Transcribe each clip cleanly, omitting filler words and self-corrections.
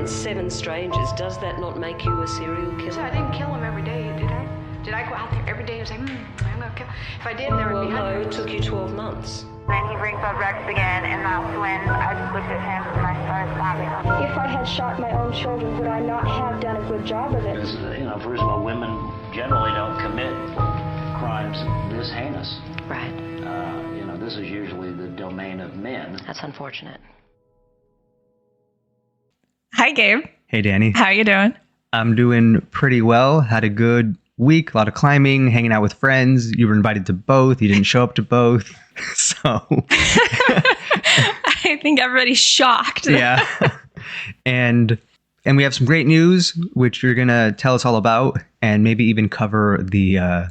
against 7 strangers, does that not make you a serial killer? So I didn't kill them every day, did I? Did I go out there every day and say, I'm gonna kill? If I did, there would be Well, no, hundreds. it took you 12 months. Then he brings up Rex again, and that's when I just looked at him and I started stabbing him. If I had shot my own children, would I not have done a good job of it? First of all, women generally don't commit crimes this heinous. Right. This is usually the domain of men. That's unfortunate. Hi, Gabe. Hey, Danny. How you doing? I'm doing pretty well. Had a good week, a lot of climbing, hanging out with friends. You were invited to both. You didn't show up to both. So I think everybody's shocked. Yeah. And we have some great news, which you're going to tell us all about, and maybe even cover the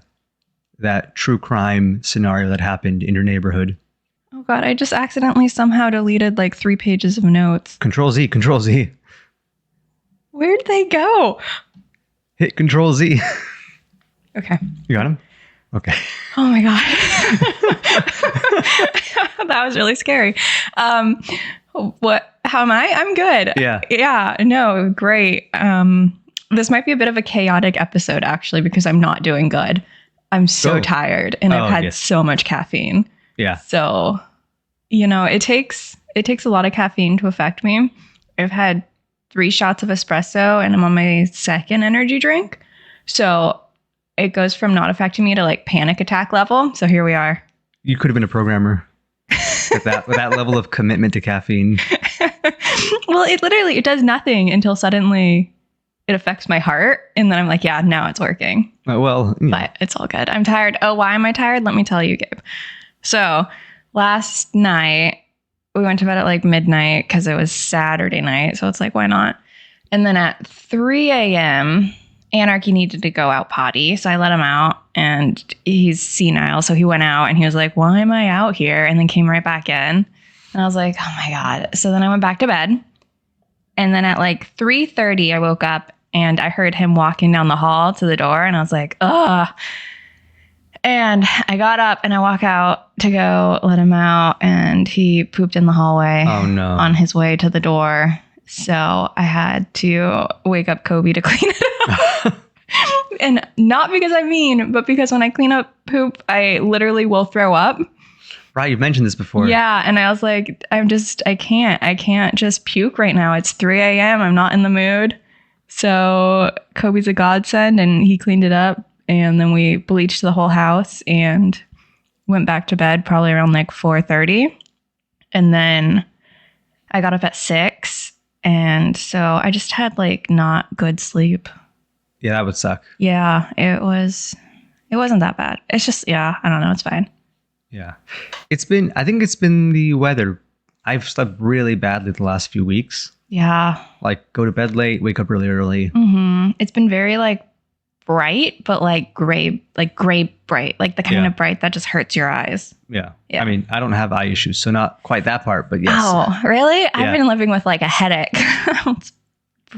that true crime scenario that happened in your neighborhood. Oh, God. I just accidentally somehow deleted like 3 pages of notes. Control Z. Where'd they go? Hit Control Z. Okay. You got him? Okay. Oh, my God. That was really scary. What? How am I? I'm good. Yeah. Yeah. No, great. This might be a bit of a chaotic episode, actually, because I'm not doing good. I'm so tired, and I've had so much caffeine. Yeah. So, it takes a lot of caffeine to affect me. I've had 3 shots of espresso, and I'm on my 2nd energy drink. So it goes from not affecting me to like panic attack level. So here we are. You could have been a programmer with that level of commitment to caffeine. Well, it does nothing until suddenly it affects my heart. And then I'm like, yeah, now it's working. But it's all good. I'm tired. Oh, why am I tired? Let me tell you, Gabe. So last night we went to bed at like midnight because it was Saturday night. So it's like, why not? And then at 3 a.m., Anarchy needed to go out potty. So I let him out, and he's senile. So he went out and he was like, why am I out here? And then came right back in. And I was like, oh my God. So then I went back to bed. And then at like 3:30, I woke up and I heard him walking down the hall to the door. And I was like, ugh. And I got up and I walk out to go let him out. And he pooped in the hallway on his way to the door. So I had to wake up Kobe to clean it up. And not because I'm mean, but because when I clean up poop, I literally will throw up. Right, you've mentioned this before. Yeah, and I was like, I can't just puke right now. It's 3 a.m. I'm not in the mood. So Kobe's a godsend, and he cleaned it up. And then we bleached the whole house and went back to bed probably around like 4:30. And then I got up at 6. And so I just had like not good sleep. Yeah, that would suck. Yeah, it wasn't that bad. It's just, I don't know. It's fine. Yeah. I think it's been the weather. I've slept really badly the last few weeks. Yeah. Like go to bed late, wake up really early. Mm-hmm. It's been very like bright, but like gray bright, like the kind of bright that just hurts your eyes. Yeah. I mean, I don't have eye issues, so not quite that part, but yes. Oh, really? Yeah. I've been living with like a headache.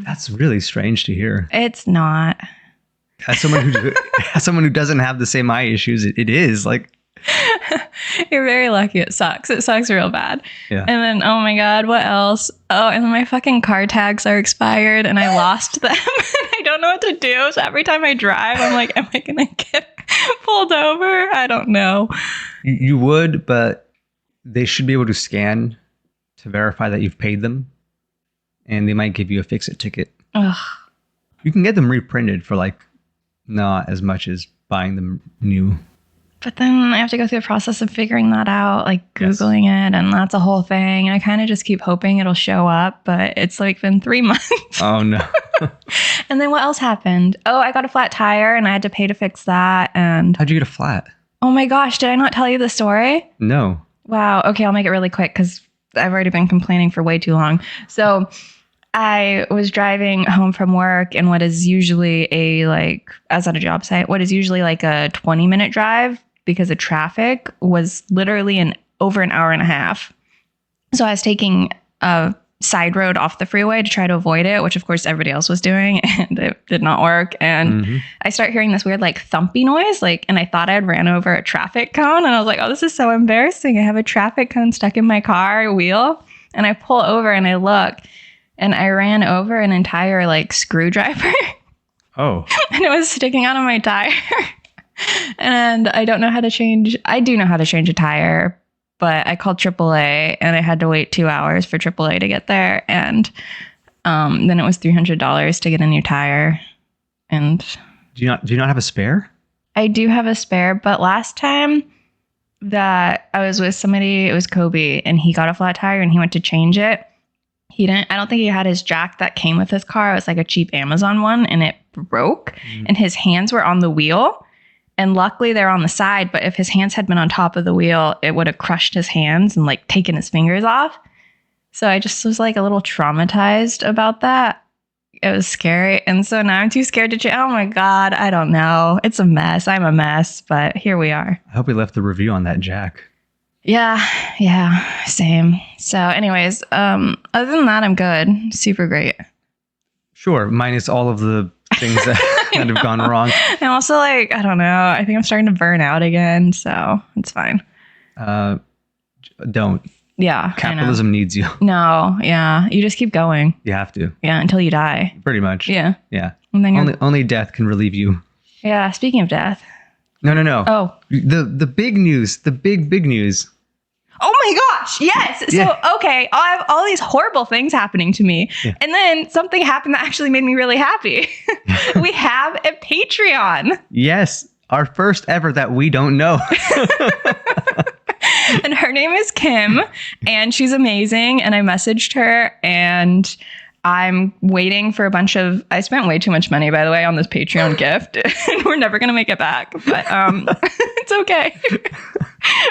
That's really strange to hear. It's not. As someone who doesn't have the same eye issues, it is like. You're very lucky. It sucks. It sucks real bad. Yeah. And then, oh my God, what else? Oh, and then my fucking car tags are expired and I lost them. I don't know what to do. So every time I drive, I'm like, am I going to get pulled over? I don't know. You would, but they should be able to scan to verify that you've paid them. And they might give you a fix-it ticket. Ugh. You can get them reprinted for like not as much as buying them new. But then I have to go through the process of figuring that out, like Googling it, and that's a whole thing. And I kind of just keep hoping it'll show up, but it's like been 3 months. Oh, no. And then what else happened? Oh, I got a flat tire and I had to pay to fix that. And how'd you get a flat? Oh my gosh, did I not tell you the story? No. Wow. Okay, I'll make it really quick because I've already been complaining for way too long. So I was driving home from work, and what is usually I was at a job site, what is usually like a 20-minute drive because of traffic was literally over an hour and a half. So I was taking a side road off the freeway to try to avoid it, which of course everybody else was doing, and it did not work. And I start hearing this weird like thumpy noise, and I thought I had ran over a traffic cone, and I was like, oh, this is so embarrassing. I have a traffic cone stuck in my car wheel. And I pull over and I look, and I ran over an entire like screwdriver. Oh. And it was sticking out of my tire. And I don't know how to change. I do know how to change a tire, but I called AAA and I had to wait 2 hours for AAA to get there. And then it was $300 to get a new tire. And do you not have a spare? I do have a spare, but last time that I was with somebody, it was Kobe, and he got a flat tire and he went to change it. I don't think he had his jack that came with his car. It was like a cheap Amazon one, and it broke, and his hands were on the wheel. And luckily they're on the side, but if his hands had been on top of the wheel, it would have crushed his hands and like taken his fingers off. So I just was like a little traumatized about that. It was scary. And so now I'm too scared to change. Oh my God, I don't know. It's a mess. I'm a mess, but here we are. I hope we left the review on that jack. Yeah, same. So anyways, other than that, I'm good. Super great. Sure, minus all of the things that have gone wrong. I'm also like, I don't know. I think I'm starting to burn out again, so it's fine. Don't. Yeah. Capitalism needs you. No, yeah. You just keep going. You have to. Yeah, until you die. Pretty much. Yeah. Yeah. And then only death can relieve you. Yeah, speaking of death. No. Oh. The big news. The big news. Oh my gosh, yes. Yeah. So, okay, I have all these horrible things happening to me. Yeah. And then something happened that actually made me really happy. We have a Patreon. Yes, our first ever that we don't know. And her name is Kim, and she's amazing. And I messaged her, and I'm waiting for I spent way too much money, by the way, on this Patreon gift. And we're never going to make it back. But it's okay.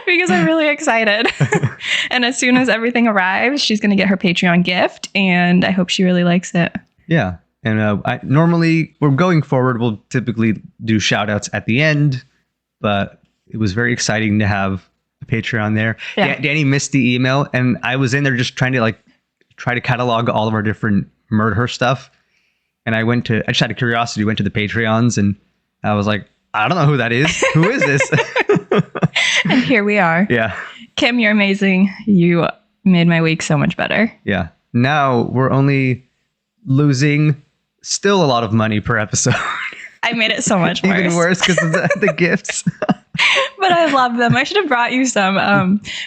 Because I'm really excited. And as soon as everything arrives, she's going to get her Patreon gift. And I hope she really likes it. Yeah. And normally, we're going forward, we'll typically do shout outs at the end. But it was very exciting to have a Patreon there. Yeah. Danny missed the email. And I was in there just trying to try to catalog all of our different MudHer stuff. And I just out of curiosity, went to the Patreons, and I was like, I don't know who that is. Who is this? And here we are. Yeah. Kim, you're amazing. You made my week so much better. Yeah. Now we're only losing still a lot of money per episode. I made it so much worse. Even worse because of the gifts. But I love them. I should have brought you some.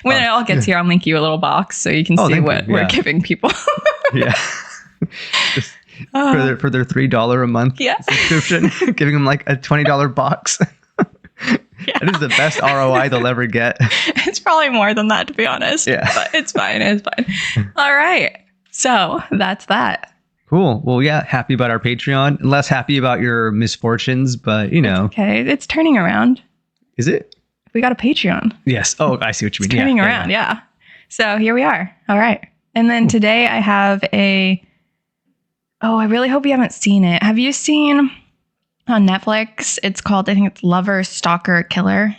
When it all gets here, I'll link you a little box so you can see what we're giving people. Yeah. Just for their $3 a month subscription, giving them like a $20 box. Yeah. That is the best ROI they'll ever get. It's probably more than that, to be honest. Yeah. But it's fine. It's fine. All right. So that's that. Cool. Well, yeah, happy about our Patreon. Less happy about your misfortunes, but you know. It's okay. It's turning around. Is it? We got a Patreon. Yes. Oh, I see what you mean. It's turning around. Yeah. So here we are. All right. And then today I have I really hope you haven't seen it. Have you seen on Netflix? It's called, I think it's Lover, Stalker, Killer.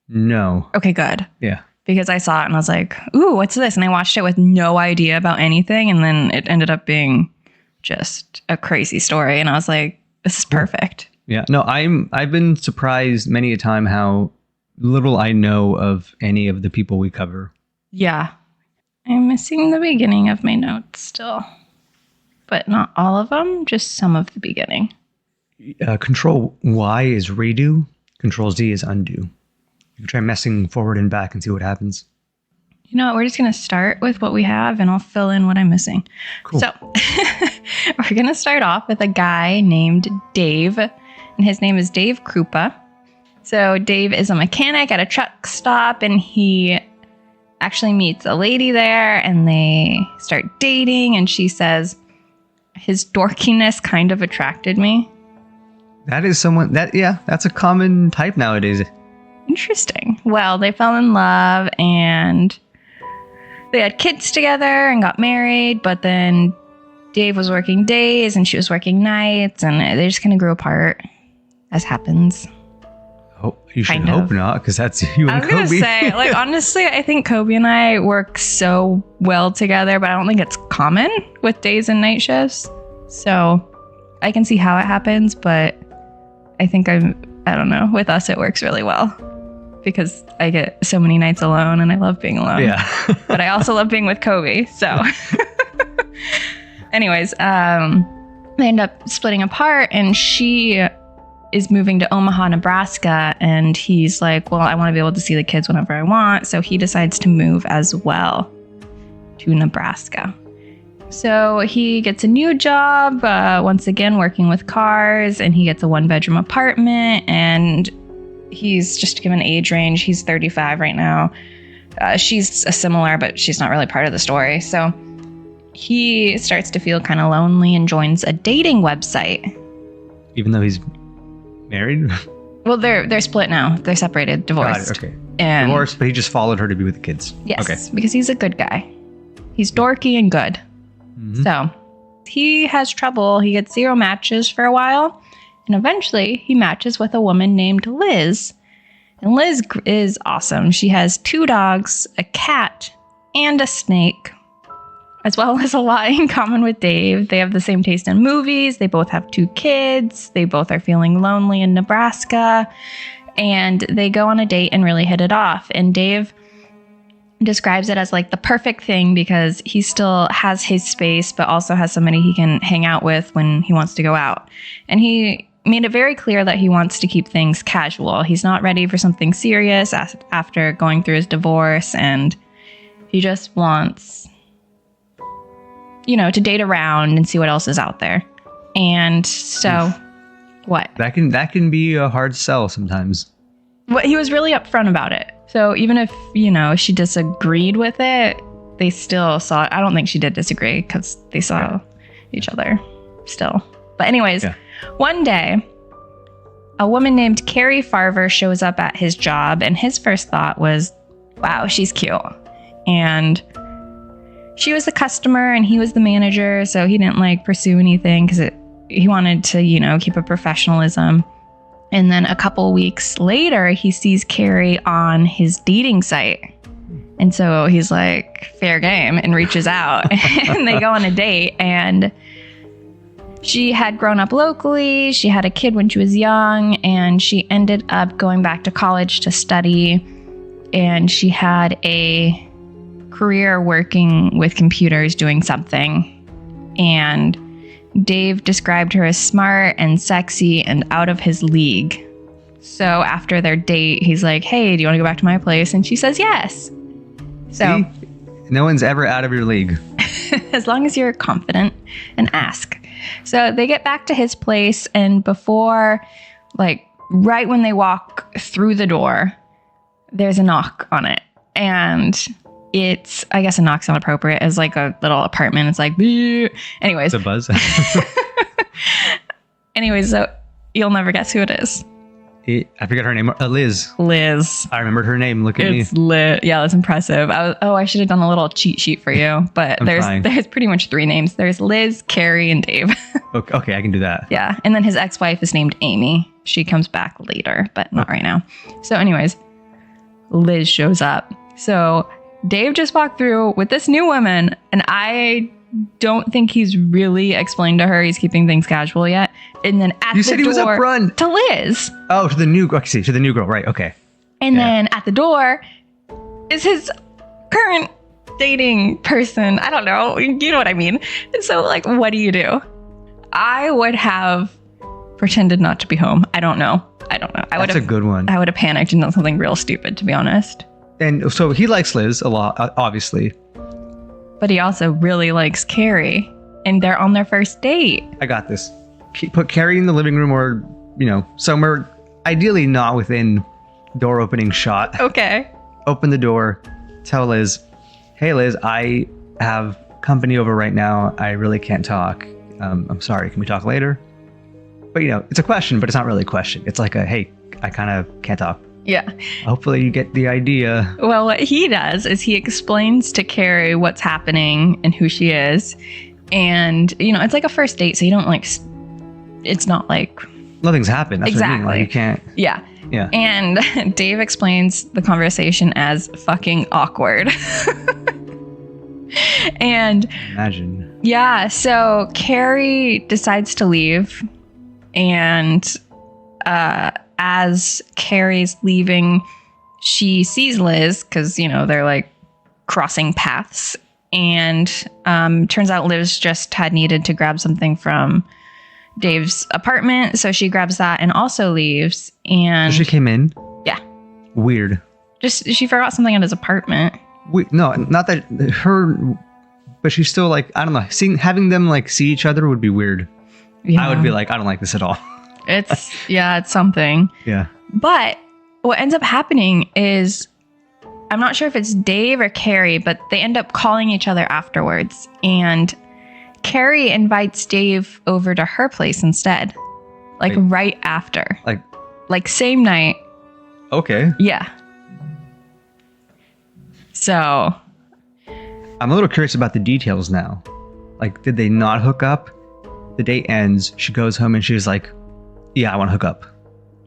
No. Okay, good. Yeah. Because I saw it and I was like, ooh, what's this? And I watched it with no idea about anything. And then it ended up being just a crazy story. And I was like, this is perfect. Yeah. No, I've been surprised many a time how little I know of any of the people we cover. Yeah. I'm missing the beginning of my notes still. But not all of them, just some of the beginning. Control Y is redo. Control Z is undo. You can try messing forward and back and see what happens. You know what? We're just going to start with what we have and I'll fill in what I'm missing. Cool. So we're going to start off with a guy named Dave. And his name is Dave Krupa. So Dave is a mechanic at a truck stop and he actually meets a lady there and they start dating. And she says his dorkiness kind of attracted me. That is someone that's a common type nowadays. Interesting. Well, they fell in love and they had kids together and got married, but then Dave was working days and she was working nights and they just kind of grew apart, as happens. Oh, you should hope not, because that's you and Kobe. I was going to say, like, honestly, I think Kobe and I work so well together, but I don't think it's common with days and night shifts. So I can see how it happens, but I think I don't know. With us, it works really well because I get so many nights alone and I love being alone. Yeah. But I also love being with Kobe. So anyways, they end up splitting apart, and she is moving to Omaha, Nebraska, and he's like, well, I want to be able to see the kids whenever I want, so he decides to move as well to Nebraska. So he gets a new job, once again working with cars, and he gets a 1-bedroom apartment, and he's, just to give an age range, he's 35 right now. She's a similar, but she's not really part of the story. So he starts to feel kind of lonely and joins a dating website. Even though he's married? Well, they're split now. They're separated, divorced. God, okay. And divorced, but he just followed her to be with the kids. yes, okay. Because he's a good guy. He's dorky and good. Mm-hmm. So he has trouble. He gets 0 matches for a while. And eventually he matches with a woman named Liz. And Liz is awesome. She has 2 dogs, a cat, and a snake, as well as a lot in common with Dave. They have the same taste in movies. They both have 2 kids. They both are feeling lonely in Nebraska. And they go on a date and really hit it off. And Dave describes it as like the perfect thing because he still has his space, but also has somebody he can hang out with when he wants to go out. And he made it very clear that he wants to keep things casual. He's not ready for something serious after going through his divorce, and he just wants, to date around and see what else is out there. And so, what? That can be a hard sell sometimes. Well, he was really upfront about it. So even if, she disagreed with it, they still saw it. I don't think she did disagree because they saw each other still. But anyways, one day, a woman named Carrie Farver shows up at his job, and his first thought was, wow, she's cute. And she was the customer and he was the manager, so he didn't pursue anything because he wanted to, keep a professionalism. And then a couple weeks later, he sees Carrie on his dating site. And so he's like, fair game, and reaches out. And they go on a date. And she had grown up locally. She had a kid when she was young. And she ended up going back to college to study. And she had a career working with computers doing something. And Dave described her as smart and sexy and out of his league. So after their date, he's like, hey, do you want to go back to my place? And she says yes. So see? No one's ever out of your league. As long as you're confident and ask. So they get back to his place, and before, right when they walk through the door, there's a knock on it. And it's, I guess a knock's not appropriate. It's like a little apartment. It's like, bleh. Anyways. It's a buzz. Anyways, so you'll never guess who it is. I forgot her name. Liz. Liz. I remembered her name. Look at me. It's lit. Yeah, that's impressive. I should have done a little cheat sheet for you. But there's pretty much 3 names. There's Liz, Carrie, and Dave. Okay, I can do that. Yeah. And then his ex-wife is named Amy. She comes back later, but not right now. So anyways, Liz shows up. So Dave just walked through with this new woman, and I don't think he's really explained to her he's keeping things casual yet. And then at you the said he door was up front to Liz. Oh, to the new girl, right? Okay. And then at the door is his current dating person. I don't know. You know what I mean? So what do you do? I would have pretended not to be home. I don't know. That's a good one. I would have panicked and done something real stupid, to be honest. And so he likes Liz a lot, obviously. But he also really likes Carrie, and they're on their first date. I got this. Put Carrie in the living room or, somewhere, ideally not within door opening shot. Okay. Open the door. Tell Liz, hey, Liz, I have company over right now. I really can't talk. I'm sorry. Can we talk later? But, it's a question, but it's not really a question. It's like hey, I kind of can't talk. Yeah. Hopefully you get the idea. Well, what he does is he explains to Carrie what's happening and who she is. And, it's like a first date, so you don't it's not like nothing's happened. That's exactly. What I mean. You can't. Yeah. Yeah. And Dave explains the conversation as fucking awkward. And imagine. Yeah. So Carrie decides to leave, and as Carrie's leaving, she sees Liz because, they're crossing paths, And turns out Liv's just had needed to grab something from Dave's apartment. So she grabs that and also leaves. And So she came in? Yeah. Weird. Just she forgot something at his apartment. No, not that her, but she's still like, I don't know. Having them like see each other would be weird. Yeah. I would be like, I don't like this at all. It's something. Yeah. But what ends up happening is, I'm not sure if it's Dave or Carrie, but they end up calling each other afterwards. And Carrie invites Dave over to her place instead. Like right after. Like same night. Okay. Yeah. So. I'm a little curious about the details now. Like, did they not hook up? The date ends. She goes home and she's like, yeah, I want to hook up.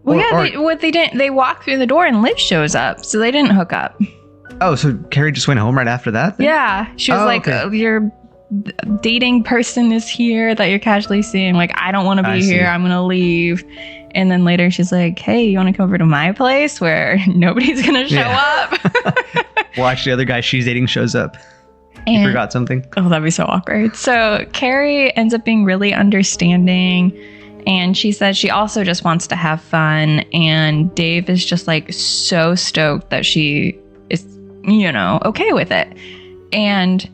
Well, they didn't. They walk through the door and Liv shows up, so they didn't hook up. Oh, so Carrie just went home right after that? Then? Yeah, she was like, okay. Your dating person is here that you're casually seeing. Like, I don't want to be here. I'm gonna leave. And then later she's like, hey, you want to come over to my place where nobody's gonna show up? Watch the other guy she's dating shows up. You forgot something? Oh, that'd be so awkward. So Carrie ends up being really understanding. And she says she also just wants to have fun. And Dave is just like so stoked that she is, okay with it. And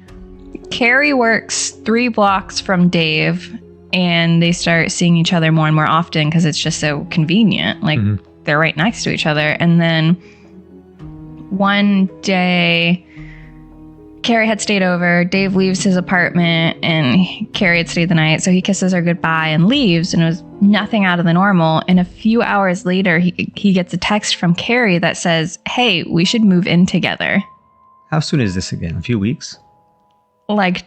Carrie works 3 blocks from Dave and they start seeing each other more and more often because it's just so convenient. Like they're right next to each other. And then one day, Carrie had stayed over. Dave leaves his apartment and Carrie had stayed the night. So he kisses her goodbye and leaves, and it was nothing out of the normal. And a few hours later, he gets a text from Carrie that says, hey, we should move in together. How soon is this again? A few weeks? Like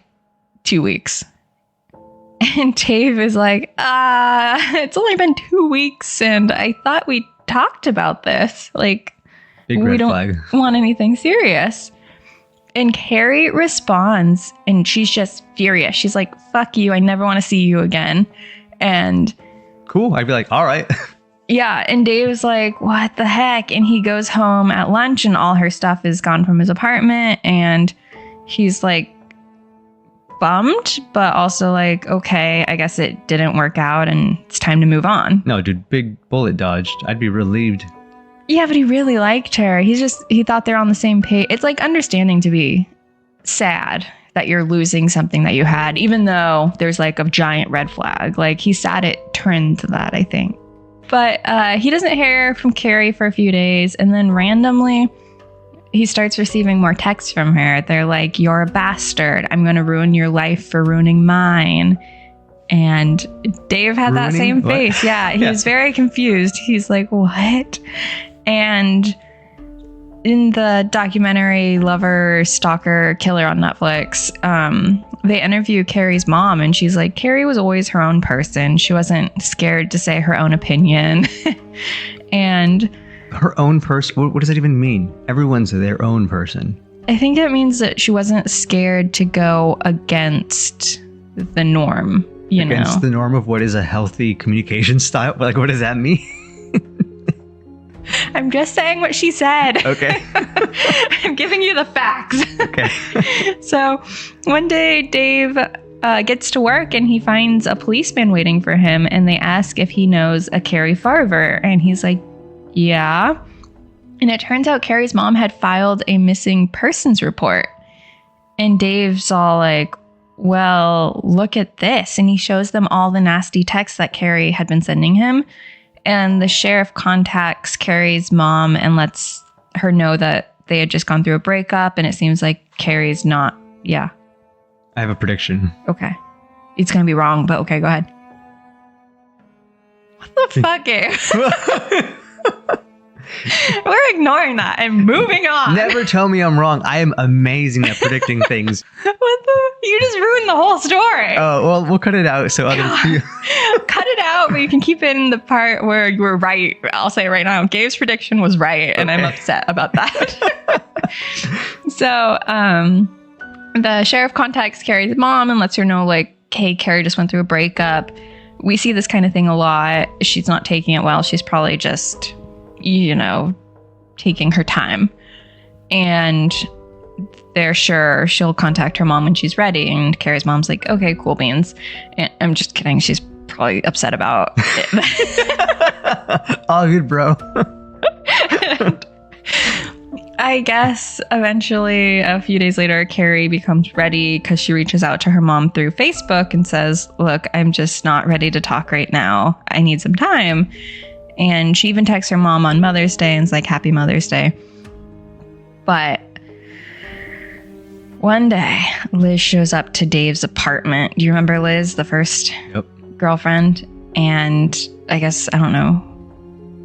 2 weeks. And Dave is like, it's only been 2 weeks and I thought we talked about this. Like, Big we red don't flag. want anything serious. And Carrie responds and she's just furious. She's like, fuck you. I never want to see you again. And cool. I'd be like, all right. yeah. And Dave's like, what the heck? And he goes home at lunch and all her stuff is gone from his apartment. And he's like bummed, but also like, okay, I guess it didn't work out and it's time to move on. No, dude, big bullet dodged. I'd be relieved. Yeah, but he really liked her. He thought they're on the same page. It's like understanding to be sad that you're losing something that you had, even though there's like a giant red flag. Like he's sad it turned to that, I think. But he doesn't hear from Carrie for a few days. And then randomly, he starts receiving more texts from her. They're like, you're a bastard. I'm going to ruin your life for ruining mine. And Dave had that same face. Yeah, he was very confused. He's like, what? And in the documentary Lover, Stalker, Killer on Netflix, they interview Carrie's mom and she's like, Carrie was always her own person. She wasn't scared to say her own opinion. And her own person? What does that even mean? Everyone's their own person. I think it means that she wasn't scared to go against the norm, against the norm of what is a healthy communication style? Like, what does that mean? I'm just saying what she said. Okay. I'm giving you the facts. Okay. So one day Dave gets to work and he finds a policeman waiting for him and they ask if he knows a Carrie Farver. And he's like, yeah. And it turns out Carrie's mom had filed a missing persons report. And Dave's all like, well, look at this. And he shows them all the nasty texts that Carrie had been sending him. And the sheriff contacts Carrie's mom and lets her know that they had just gone through a breakup. And it seems like Carrie's not. Yeah. I have a prediction. Okay. It's going to be wrong, but okay, go ahead. What the fuck, Gabe? We're ignoring that and moving on. Never tell me I'm wrong. I am amazing at predicting things. What the? You just ruined the whole story. Oh, well, we'll cut it out so other people... Cut it out, but you can keep it in the part where you were right. I'll say right now, Gabe's prediction was right, and I'm upset about that. So, the sheriff contacts Carrie's mom and lets her know, like, hey, Carrie just went through a breakup. We see this kind of thing a lot. She's not taking it well. She's probably just, taking her time. And they're sure she'll contact her mom when she's ready. And Carrie's mom's like, okay, cool beans. And I'm just kidding. She's probably upset about it. All good, bro. I guess eventually, a few days later, Carrie becomes ready because she reaches out to her mom through Facebook and says, look, I'm just not ready to talk right now. I need some time. And she even texts her mom on Mother's Day and is like, Happy Mother's Day. But one day, Liz shows up to Dave's apartment. Do you remember Liz, the first girlfriend? And I guess, I don't know,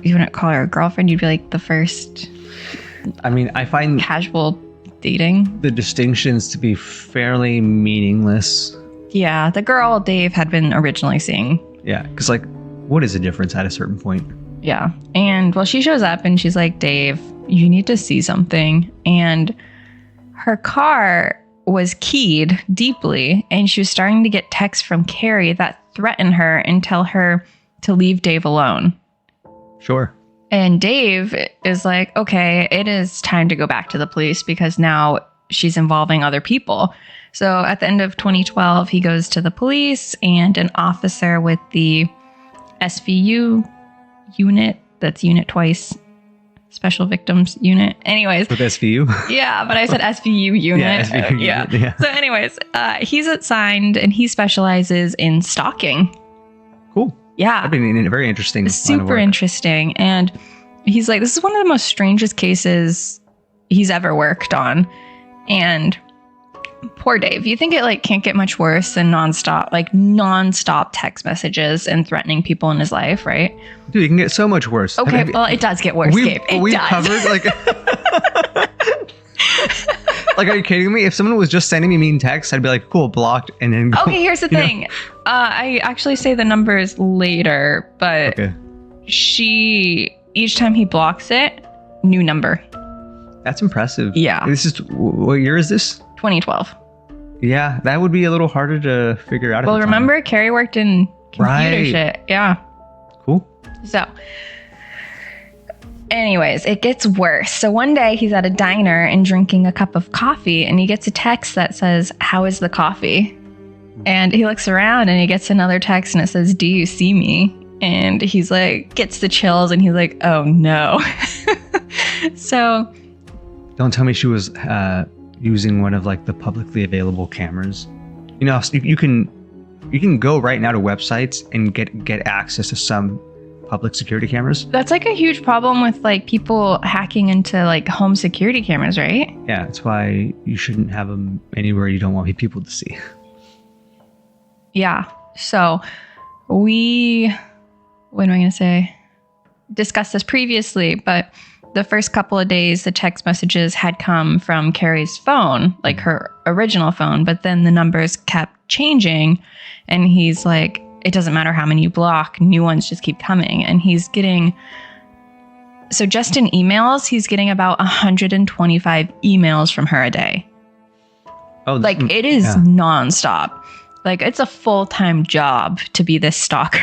you wouldn't call her a girlfriend. You'd be like the first... I mean, I find casual dating the distinctions to be fairly meaningless. Yeah, the girl Dave had been originally seeing. Yeah, because like, what is the difference at a certain point? Yeah, and well, she shows up and she's like, Dave, you need to see something. And her car was keyed deeply, and she was starting to get texts from Carrie that threatened her and tell her to leave Dave alone. Sure. And Dave is like, okay, it is time to go back to the police because now she's involving other people. So at the end of 2012, he goes to the police, and an officer with the SVU unit, that's unit twice, Special Victims Unit. Anyways. With SVU? Yeah, but I said SVU unit. Yeah, SVU unit. Yeah. So anyways, he's assigned and he specializes in stalking. Cool. Yeah. That'd be very interesting. Super interesting. And he's like, this is one of the most strangest cases he's ever worked on. And poor Dave, you think it like can't get much worse than nonstop text messages and threatening people in his life, right? Dude, it can get so much worse. Okay, well, it does get worse, Gabe. We've covered like... Like, are you kidding me? If someone was just sending me mean texts, I'd be like, cool, blocked, and then go. Okay, here's the thing. I actually say the numbers later, but each time he blocks it, new number. That's impressive. Yeah. What year is this? 2012. Yeah, that would be a little harder to figure out. Well, remember, Carrie worked in computer shit. Yeah. Cool. So... anyways, it gets worse. So one day he's at a diner and drinking a cup of coffee, and he gets a text that says, how is the coffee? And he looks around and he gets another text and it says, do you see me? And he's like, gets the chills, and he's like, oh no. So. Don't tell me she was using one of like the publicly available cameras. You know, you can go right now to websites and get access to some public security cameras. That's like a huge problem with like people hacking into like home security cameras, right? Yeah, that's why you shouldn't have them anywhere you don't want people to see. Yeah. So what am I going to say? Discussed this previously, but the first couple of days, the text messages had come from Carrie's phone, like her original phone, but then the numbers kept changing, and he's like, it doesn't matter how many you block, new ones just keep coming. And he's getting, so just in emails, he's getting about 125 emails from her a day. Oh, like it is nonstop. Like it's a full-time job to be this stalker.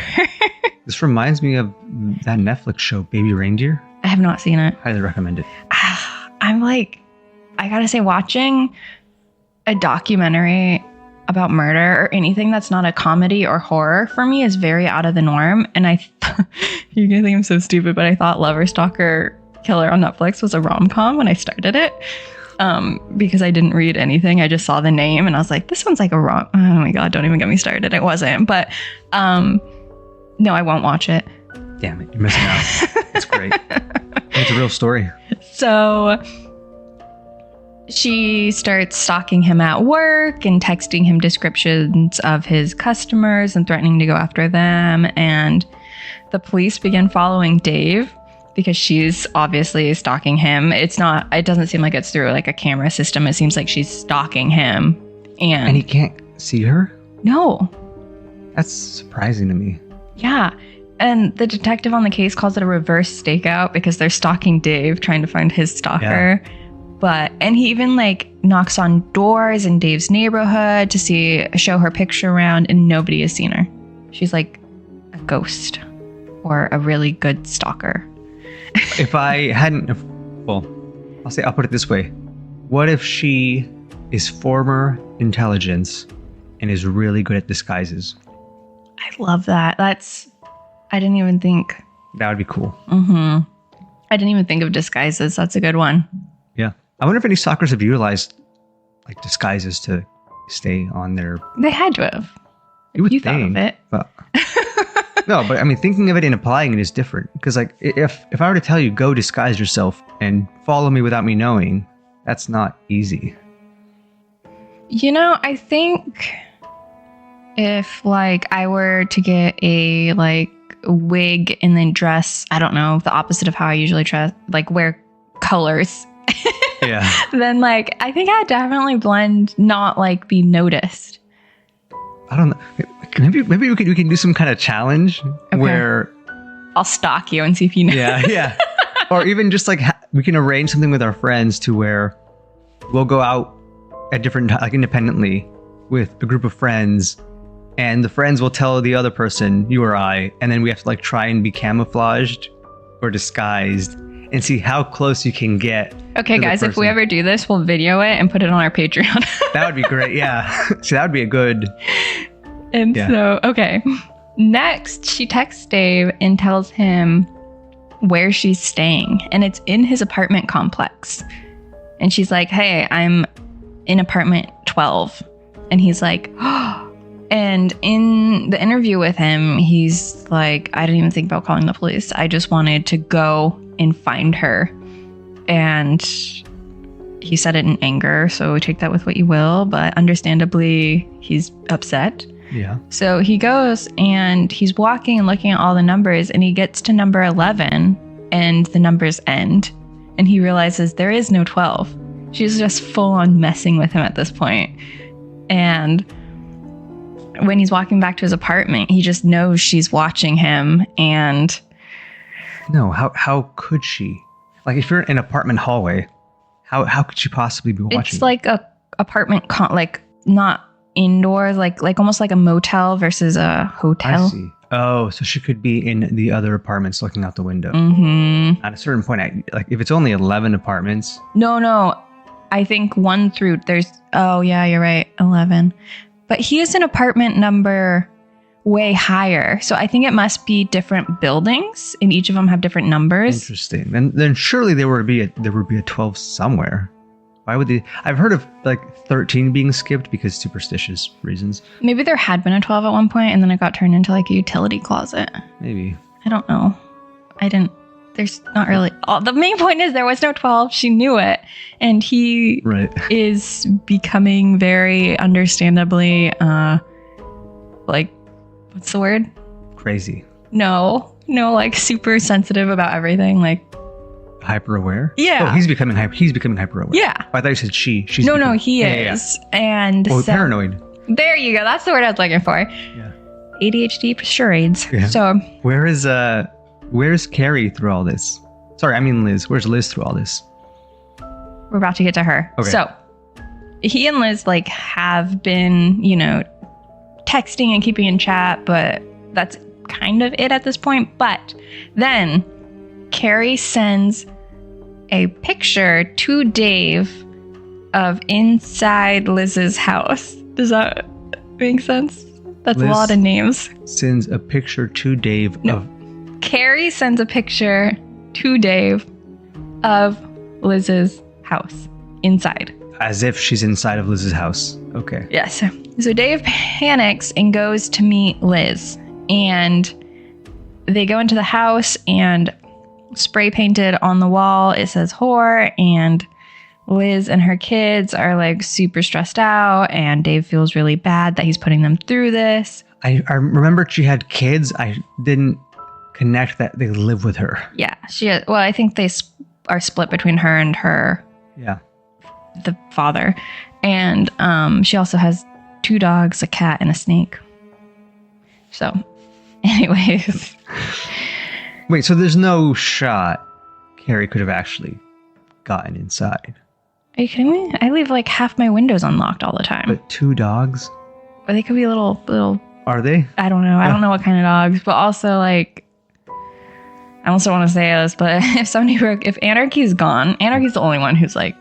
This reminds me of that Netflix show, Baby Reindeer. I have not seen it. Highly recommend it. I'm like, I gotta say, watching a documentary about murder or anything that's not a comedy or horror for me is very out of the norm. And you're gonna think I'm so stupid, but I thought Lover, Stalker, Killer on Netflix was a rom-com when I started it. Because I didn't read anything. I just saw the name and I was like, this one's like a rom. Oh my God, don't even get me started. It wasn't, but no, I won't watch it. Damn it, you're missing out. It's great. It's a real story. So she starts stalking him at work and texting him descriptions of his customers and threatening to go after them. And the police begin following Dave because she's obviously stalking him. It doesn't seem like it's through like a camera system. It seems like she's stalking him. And he can't see her? No. That's surprising to me. Yeah. And the detective on the case calls it a reverse stakeout because they're stalking Dave, trying to find his stalker. Yeah. And he even like knocks on doors in Dave's neighborhood to show her picture around, and nobody has seen her. She's like a ghost or a really good stalker. If I hadn't, I'll put it this way. What if she is former intelligence and is really good at disguises? I love that. I didn't even think. That would be cool. Mm-hmm. I didn't even think of disguises. That's a good one. Yeah. I wonder if any stalkers have utilized like disguises to stay on their... They had to have. You would You think, thought of it. But... No, but I mean, thinking of it and applying it is different. Because like, if I were to tell you, go disguise yourself and follow me without me knowing, that's not easy. You know, I think if like I were to get a like wig and then dress, I don't know, the opposite of how I usually dress, like wear colors. Yeah. Then like I think I'd definitely blend, not like be noticed. I don't know. Maybe we can do some kind of challenge where I'll stalk you and see if you know. Yeah. Or even just like we can arrange something with our friends to where we'll go out at different like independently with a group of friends, and the friends will tell the other person, you or I, and then we have to like try and be camouflaged or disguised and see how close you can get. Okay, guys, if we ever do this, we'll video it and put it on our Patreon. That would be great. Yeah. So that would be a good. And so, okay. Next, she texts Dave and tells him where she's staying. And it's in his apartment complex. And she's like, hey, I'm in apartment 12. And he's like, oh. And in the interview with him, he's like, I didn't even think about calling the police. I just wanted to go and find her. And he said it in anger. So take that with what you will. But understandably, he's upset. Yeah. So he goes and he's walking and looking at all the numbers, and he gets to number 11 and the numbers end, and he realizes there is no 12. She's just full on messing with him at this point. And when he's walking back to his apartment, he just knows she's watching him. And no, how could she? Like if you're in an apartment hallway, how could she possibly be watching? It's like a apartment like not indoors, like almost like a motel versus a hotel. I see. Oh, so she could be in the other apartments looking out the window. Mm-hmm. At a certain point, like if it's only 11 apartments. No. I think 1 through oh yeah, you're right, 11. But he is in apartment number way higher. So I think it must be different buildings, and each of them have different numbers. Interesting. And then surely there would be a 12 somewhere. Why would they? I've heard of like 13 being skipped because superstitious reasons. Maybe there had been a 12 at one point, and then it got turned into like a utility closet. Maybe. I don't know. There's not really. The main point is there was no 12. She knew it. And he is becoming very understandably, like, what's the word? Crazy. No, like super sensitive about everything. Like, hyper aware? Yeah. Oh, he's becoming hyper aware. Yeah. Oh, I thought you said she. She's no, he is. Yeah. And so, paranoid. There you go. That's the word I was looking for. Yeah. ADHD charades. Yeah. So where's Carrie through all this? Sorry, I mean Liz. Where's Liz through all this? We're about to get to her. Okay. So he and Liz like have been, texting and keeping in chat, but that's kind of it at this point. But then Carrie sends a picture to Dave of inside Liz's house. Does that make sense? That's Liz a lot of names. Sends a picture to Dave of... Carrie sends a picture to Dave of Liz's house inside. As if she's inside of Liz's house. Okay. Yes. So Dave panics and goes to meet Liz. And they go into the house, and spray painted on the wall, it says whore, and Liz and her kids are like super stressed out, and Dave feels really bad that he's putting them through this. I remember she had kids. I didn't connect that they live with her. Yeah. I think they are split between her and her. Yeah. The father. And she also has 2 dogs, a cat, and a snake. So, anyways. Wait, so there's no shot Carrie could have actually gotten inside? Are you kidding me? I leave like half my windows unlocked all the time. But 2 dogs? Or they could be little. Are they? I don't know. I don't know what kind of dogs. But also like, I also don't want to say this, but if Anarchy's gone, Anarchy's the only one who's like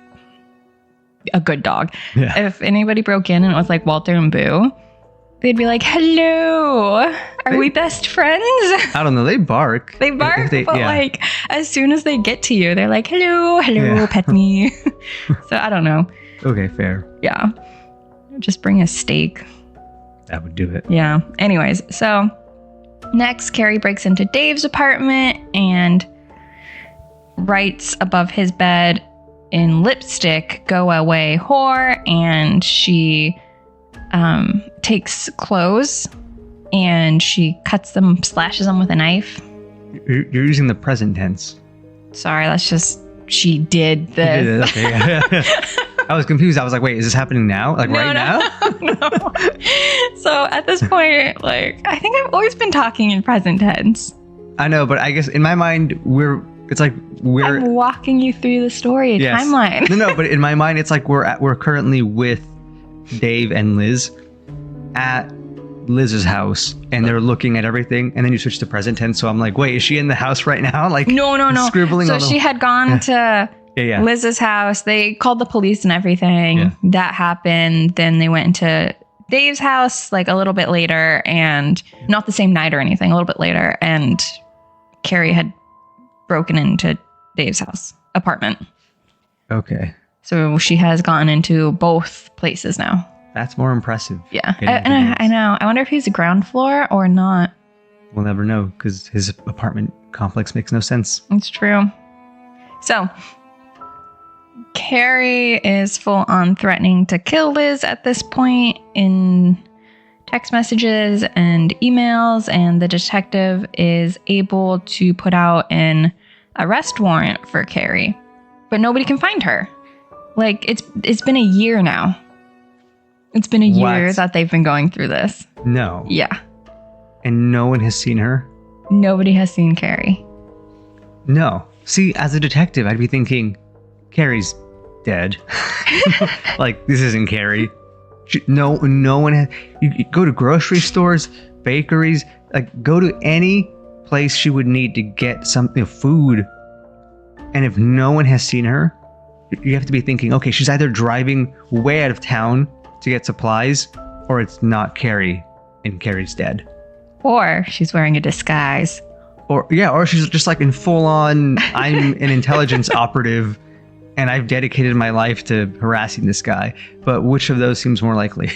a good dog. Yeah. If anybody broke in and it was like Walter and Boo, they'd be like, hello, are we best friends? I don't know. They bark. They bark, but yeah. like as soon as they get to you, they're like, hello, Yeah. pet me. So I don't know. Okay, fair. Yeah. Just bring a steak. That would do it. Yeah. Anyways, so next, Carrie breaks into Dave's apartment and writes above his bed in lipstick, "Go away, whore," and she takes clothes and she cuts them, slashes them with a knife. You're using the present tense. Sorry, that's just, she did this. You did it, okay, yeah. I was confused. I was like, wait, is this happening now? Like right now? No. So at this point, like, I think I've always been talking in present tense. I know, but I guess in my mind, I'm walking you through the story timeline. No, but in my mind, it's like we're currently with Dave and Liz at Liz's house, and they're looking at everything, and then you switch to present tense. So I'm like, wait, is she in the house right now? Like, no. Scribbling. So she had gone to Yeah. Liz's house. They called the police and everything. Yeah. That happened. Then they went into Dave's house like a little bit later, and not the same night or anything, a little bit later. And Carrie had broken into Dave's house apartment. Okay. So she has gotten into both places now. That's more impressive. Yeah. I know. I wonder if he's a ground floor or not. We'll never know because his apartment complex makes no sense. It's true. So Carrie is full on threatening to kill Liz at this point in text messages and emails, and the detective is able to put out an arrest warrant for Carrie, but nobody can find her. Like, it's been a year now. It's been a year that they've been going through this. No. Yeah. And no one has seen her? Nobody has seen Carrie. No. See, as a detective, I'd be thinking, Carrie's dead. Like, this isn't Carrie. No one has. You go to grocery stores, bakeries, like, go to any place she would need to get something, food. And if no one has seen her, you have to be thinking, okay, she's either driving way out of town to get supplies, or it's not Carrie, and Carrie's dead. Or she's wearing a disguise. Or she's just like in full on, I'm an intelligence operative and I've dedicated my life to harassing this guy. But which of those seems more likely?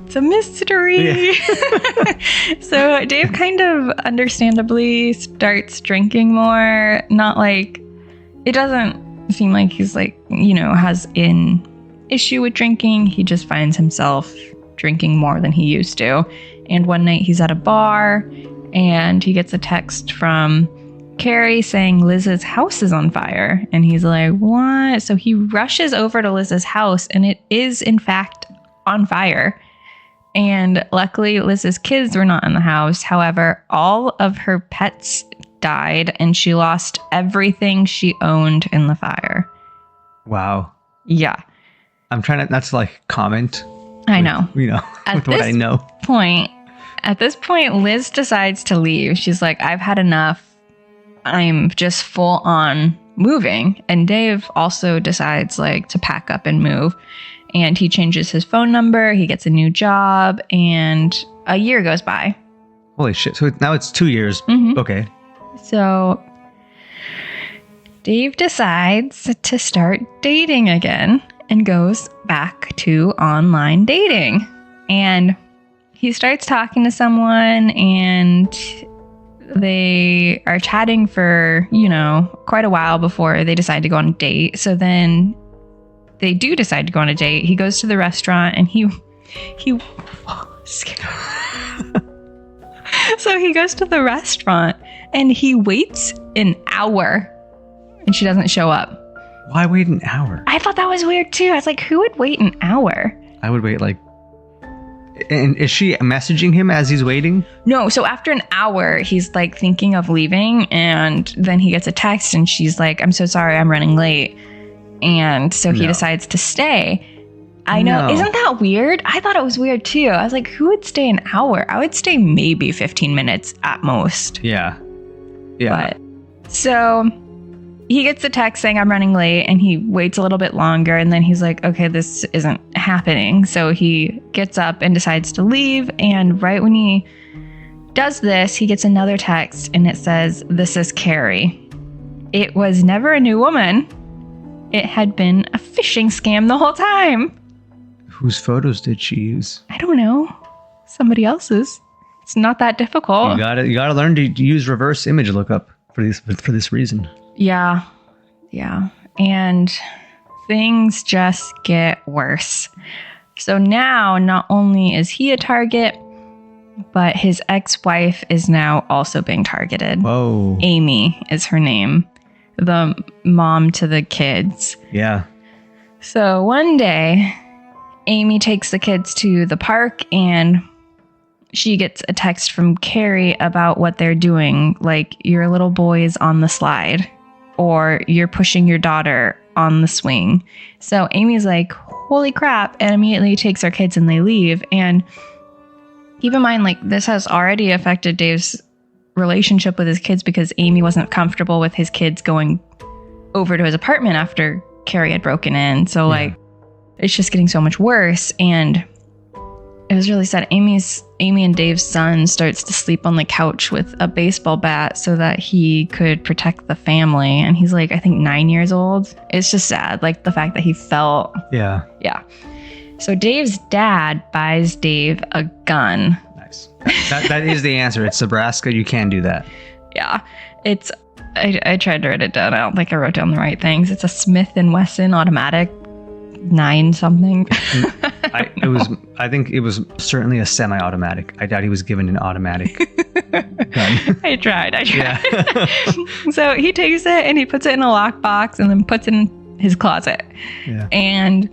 It's a mystery. Yeah. So Dave kind of understandably starts drinking more. Not like, it doesn't seem like he's like, has an issue with drinking. He just finds himself drinking more than he used to. And one night he's at a bar and he gets a text from Carrie saying Liz's house is on fire. And he's like, what? So he rushes over to Liz's house and it is in fact on fire. And luckily Liz's kids were not in the house. However, all of her pets died and she lost everything she owned in the fire. Wow. Yeah. I'm trying not to like comment. I know. With what I know. At this point, Liz decides to leave. She's like, I've had enough. I'm just full on moving. And Dave also decides to pack up and move. And he changes his phone number. He gets a new job and a year goes by. Holy shit. So now it's 2 years. Mm-hmm. Okay. So Dave decides to start dating again and goes back to online dating. And he starts talking to someone and they are chatting for, quite a while before they decide to go on a date. So then they do decide to go on a date. He goes to the restaurant and so he goes to the restaurant and he waits an hour and she doesn't show up. Why wait an hour? I thought that was weird too. I was like, who would wait an hour? I would wait and is she messaging him as he's waiting? No, so after an hour, he's thinking of leaving and then he gets a text and she's like, I'm so sorry, I'm running late. And so he decides to stay. I know. No. Isn't that weird? I thought it was weird too. I was like, who would stay an hour? I would stay maybe 15 minutes at most. Yeah. Yeah. But, so he gets the text saying I'm running late, and he waits a little bit longer, and then he's like, okay, this isn't happening. So he gets up and decides to leave, and right when he does this, he gets another text, and it says, "This is Carrie." It was never a new woman. It had been a phishing scam the whole time. Whose photos did she use? I don't know. Somebody else's. It's not that difficult. You gotta learn to use reverse image lookup for this reason. Yeah. And things just get worse. So now, not only is he a target, but his ex-wife is now also being targeted. Whoa. Amy is her name. The mom to the kids. Yeah. So one day, Amy takes the kids to the park, and she gets a text from Carrie about what they're doing. Like, your little boy is on the slide, or you're pushing your daughter on the swing. So Amy's like, holy crap, and immediately takes her kids and they leave. And keep in mind, like, this has already affected Dave's relationship with his kids because Amy wasn't comfortable with his kids going over to his apartment after Carrie had broken in. So like, it's just getting so much worse. And it was really sad. Amy and Dave's son starts to sleep on the couch with a baseball bat so that he could protect the family. And he's like, I think 9 years old. It's just sad. Like, the fact that he felt. Yeah. So Dave's dad buys Dave a gun. That is the answer. It's Nebraska. You can do that. Yeah. It's I tried to write it down. I don't think I wrote down the right things. It's a Smith & Wesson automatic 9 something. I think it was certainly a semi-automatic. I doubt he was given an automatic gun. I tried. Yeah. So he takes it and he puts it in a lockbox and then puts it in his closet. Yeah. And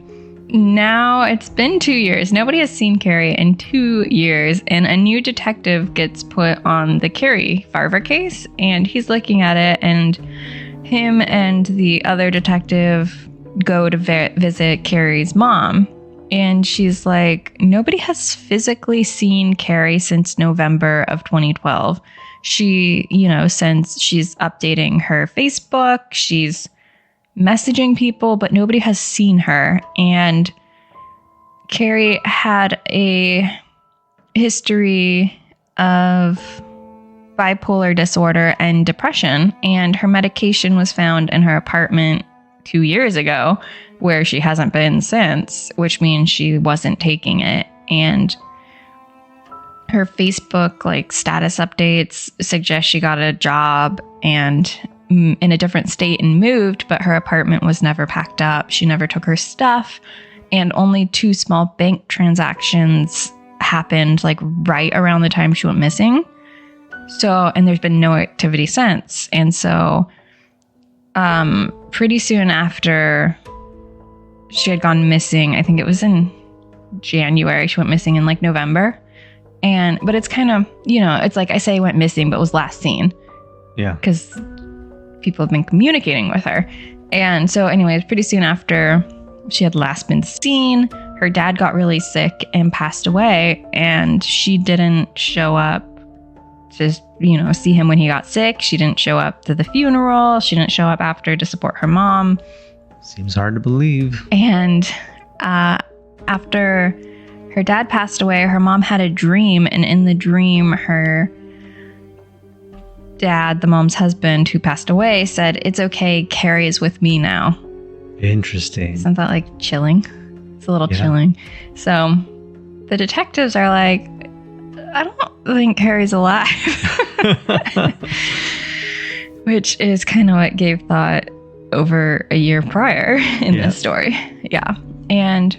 now it's been 2 years. Nobody has seen Carrie in 2 years, and a new detective gets put on the Carrie Farver case, and he's looking at it, and him and the other detective go to visit Carrie's mom, and she's like, nobody has physically seen Carrie since November of 2012. She, since she's updating her Facebook, she's messaging people, but nobody has seen her. And Carrie had a history of bipolar disorder and depression, and her medication was found in her apartment 2 years ago, where she hasn't been since, which means she wasn't taking it. And her Facebook status updates suggest she got a job and in a different state and moved, but her apartment was never packed up. She never took her stuff, and only 2 small bank transactions happened right around the time she went missing. So, and there's been no activity since. And so pretty soon after she had gone missing, I think it was in January, she went missing in November. But it's kind of, it's like I say went missing, but was last seen. Yeah. Because people have been communicating with her. And so anyways, pretty soon after she had last been seen, her dad got really sick and passed away, and she didn't show up to, see him when he got sick. She didn't show up to the funeral. She didn't show up after to support her mom. Seems hard to believe. And after her dad passed away, her mom had a dream, and in the dream, her dad, the mom's husband who passed away, said, "It's okay, Carrie is with me now." Interesting. Isn't that chilling? It's a little chilling. So the detectives are like, I don't think Carrie's alive. Which is kind of what Gabe thought over a year prior in this story. Yeah. And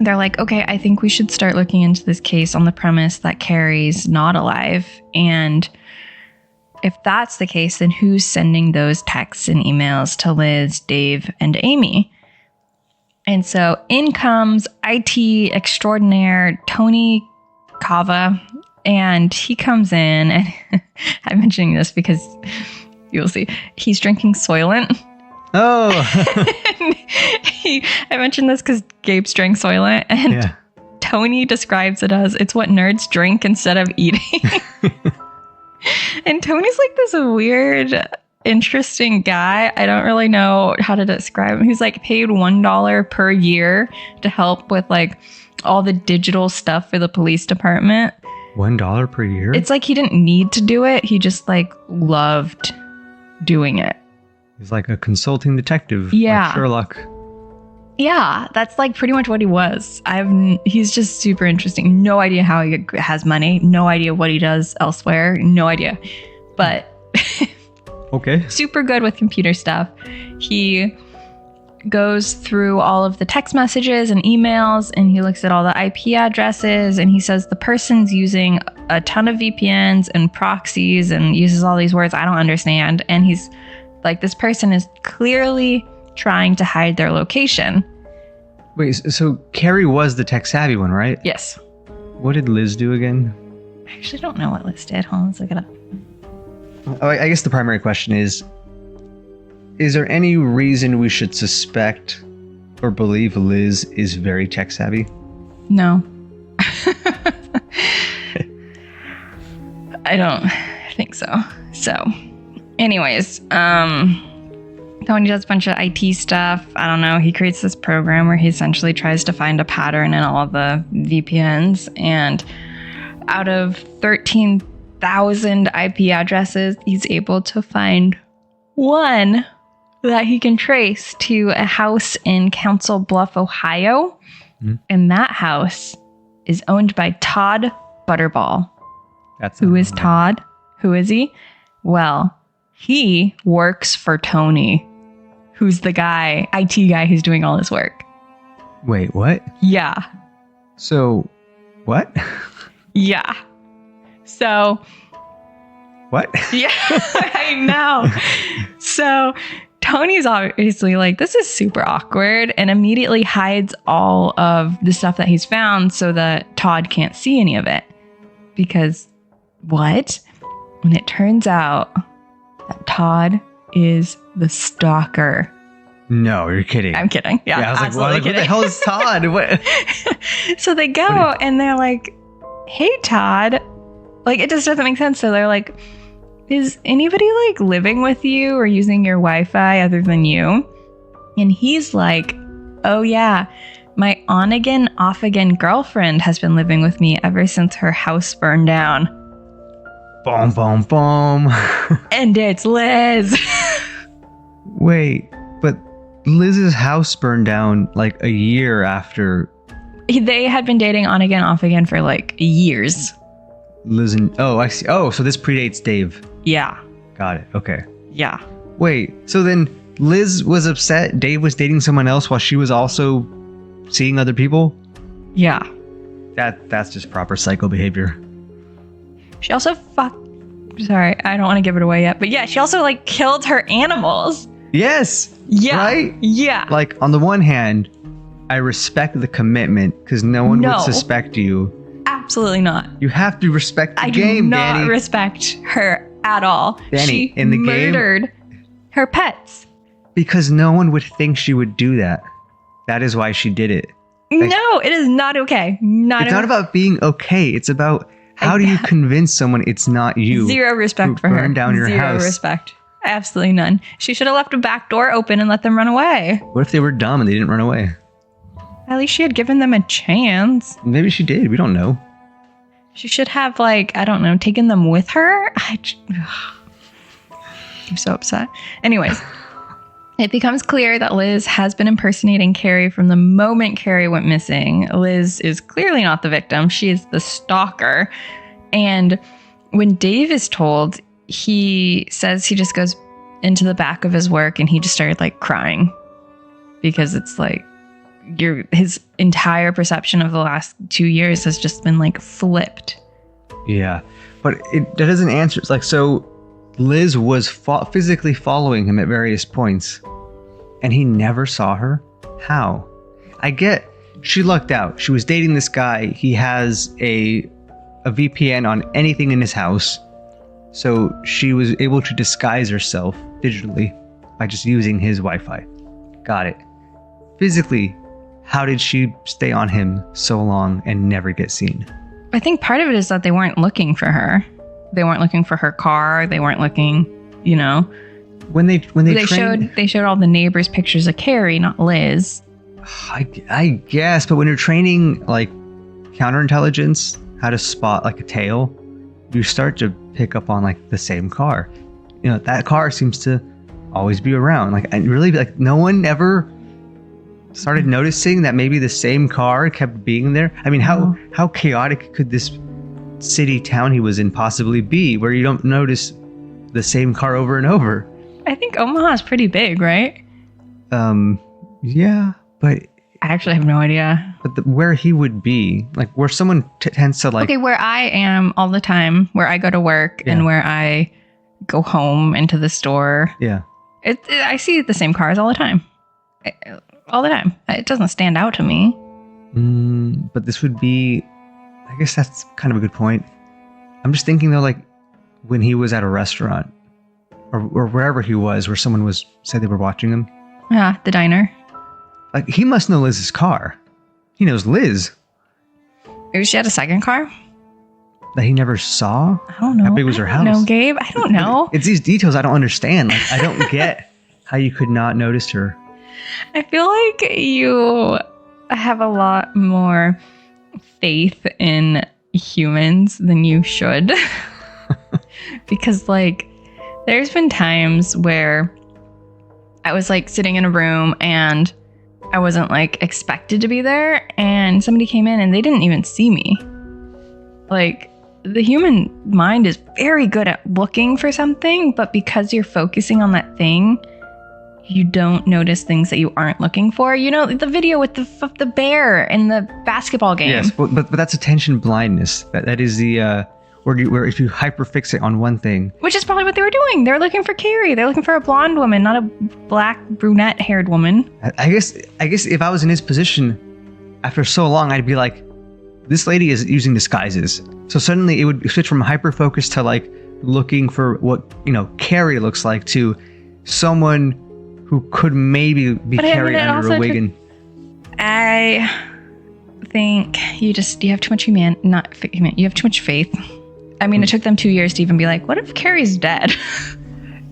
they're like, okay, I think we should start looking into this case on the premise that Carrie's not alive. And if that's the case, then who's sending those texts and emails to Liz, Dave, and Amy? And so in comes IT extraordinaire Tony Kava, and he comes in, and I'm mentioning this because you'll see he's drinking Soylent. Oh. I mentioned this because Gabe's drank Soylent, and Tony describes it as it's what nerds drink instead of eating. And Tony's this weird interesting guy. I don't really know how to describe him. He's like paid $1 per year to help with like all the digital stuff for the police department. $1 per year? It's like he didn't need to do it. He just like loved doing it. He's like a consulting detective. Yeah. Like Sherlock. Yeah, that's like pretty much what he was. He's just super interesting. No idea how he has money. No idea what he does elsewhere. No idea. But okay. Super good with computer stuff. He goes through all of the text messages and emails, and he looks at all the IP addresses, and he says the person's using a ton of VPNs and proxies and uses all these words I don't understand. And he's like, this person is clearly trying to hide their location. Wait, so Carrie was the tech savvy one, right? Yes. What did Liz do again? I actually don't know what Liz did. Hold on, let's look it up. Oh, I guess the primary question is there any reason we should suspect or believe Liz is very tech savvy? No. I don't think so. So, anyways, Tony does a bunch of IT stuff. I don't know. He creates this program where he essentially tries to find a pattern in all of the VPNs. And out of 13,000 IP addresses, he's able to find one that he can trace to a house in Council Bluff, Ohio. Mm-hmm. And that house is owned by Todd Butterball. Who is Todd? Who is he? Well, he works for Tony, who's the guy, IT guy who's doing all this work. Wait, what? Yeah. So, what? Yeah. So. What? Yeah, I know. So, Tony's obviously like, this is super awkward, and immediately hides all of the stuff that he's found so that Todd can't see any of it. Because, what? And it turns out that Todd is the stalker. No, you're kidding. I'm kidding. Yeah, I was absolutely like, what the hell is Todd? What? So they go and they're like, hey, Todd. Like, it just doesn't make sense. So they're like, is anybody like living with you or using your Wi-Fi other than you? And he's like, oh yeah, my on-again, off-again girlfriend has been living with me ever since her house burned down. Boom, boom, boom. And it's Liz. Wait, but Liz's house burned down like a year after. They had been dating on again, off again for like years. Liz and I see. Oh, so this predates Dave. Yeah. Got it. Okay. Yeah. Wait, so then Liz was upset Dave was dating someone else while she was also seeing other people? Yeah. That's just proper psycho behavior. She also sorry, I don't want to give it away yet, but yeah, she also like killed her animals. Yes. Yeah. Right? Yeah. Like, on the one hand, I respect the commitment because no one would suspect you. Absolutely not. You have to respect the game, I do not Danny. respect her at all. Danny, she in the murdered her pets. Because no one would think she would do that. That is why she did it. No, it is not okay. It's not about being okay. It's about how do you convince someone it's not you? Zero respect for her. Burn down your house. Zero respect. Absolutely none. She should have left a back door open and let them run away. What if they were dumb and they didn't run away? At least she had given them a chance. Maybe she did. We don't know. She should have, like, I don't know, taken them with her. I'm so upset. Anyways, it becomes clear that Liz has been impersonating Carrie from the moment Carrie went missing. Liz is clearly not the victim. She is the stalker. And when Dave is told, he says he just goes into the back of his work and he just started, like, crying. Because it's like, his entire perception of the last 2 years has just been like flipped. Yeah, but that doesn't answer. It's like, so Liz was physically following him at various points and he never saw her. How? I get she lucked out. She was dating this guy. He has a VPN on anything in his house, so she was able to disguise herself digitally by just using his Wi-Fi. Got it. Physically, how did she stay on him so long and never get seen? I think part of it is that they weren't looking for her. They weren't looking for her car. They weren't looking, when they showed all the neighbors pictures of Carrie, not Liz. I guess, but when you're training like counterintelligence, how to spot like a tail, you start to pick up on like the same car. You know, that car seems to always be around. Like, and really, like, no one ever started noticing that maybe the same car kept being there. I mean, how chaotic could this city town he was in possibly be, where you don't notice the same car over and over? I think Omaha's pretty big, right? Yeah, but I actually have no idea. But where he would be, like where someone tends to like. Okay, where I am all the time, where I go to work and where I go home into the store. Yeah. I see the same cars all the time. All the time. It doesn't stand out to me. But this would be, I guess that's kind of a good point. I'm just thinking though, like when he was at a restaurant or wherever he was, where someone said they were watching him. Yeah, the diner. Like he must know Liz's car. He knows Liz. Maybe she had a second car that he never saw. I don't know. How big was her house? No, Gabe. I don't know. It's these details I don't understand. Like I don't get how you could not notice her. I feel like you have a lot more faith in humans than you should. Because like there's been times where I was like sitting in a room and I wasn't like expected to be there, and somebody came in and they didn't even see me. Like the human mind is very good at looking for something, but because you're focusing on that thing, you don't notice things that you aren't looking for. You know, the video with the bear in the basketball game. Yes, but that's attention blindness. That is the where if you hyperfixate on one thing. Which is probably what they were doing. They were looking for Carrie. They're looking for a blonde woman, not a black brunette haired woman. I guess if I was in his position, after so long, I'd be like, this lady is using disguises. So suddenly it would switch from hyper focus to like looking for what, you know, Carrie looks like to someone who could maybe be Carrie under a wig. I think you have too much you have too much faith. I mean, it took them 2 years to even be like, what if Carrie's dead?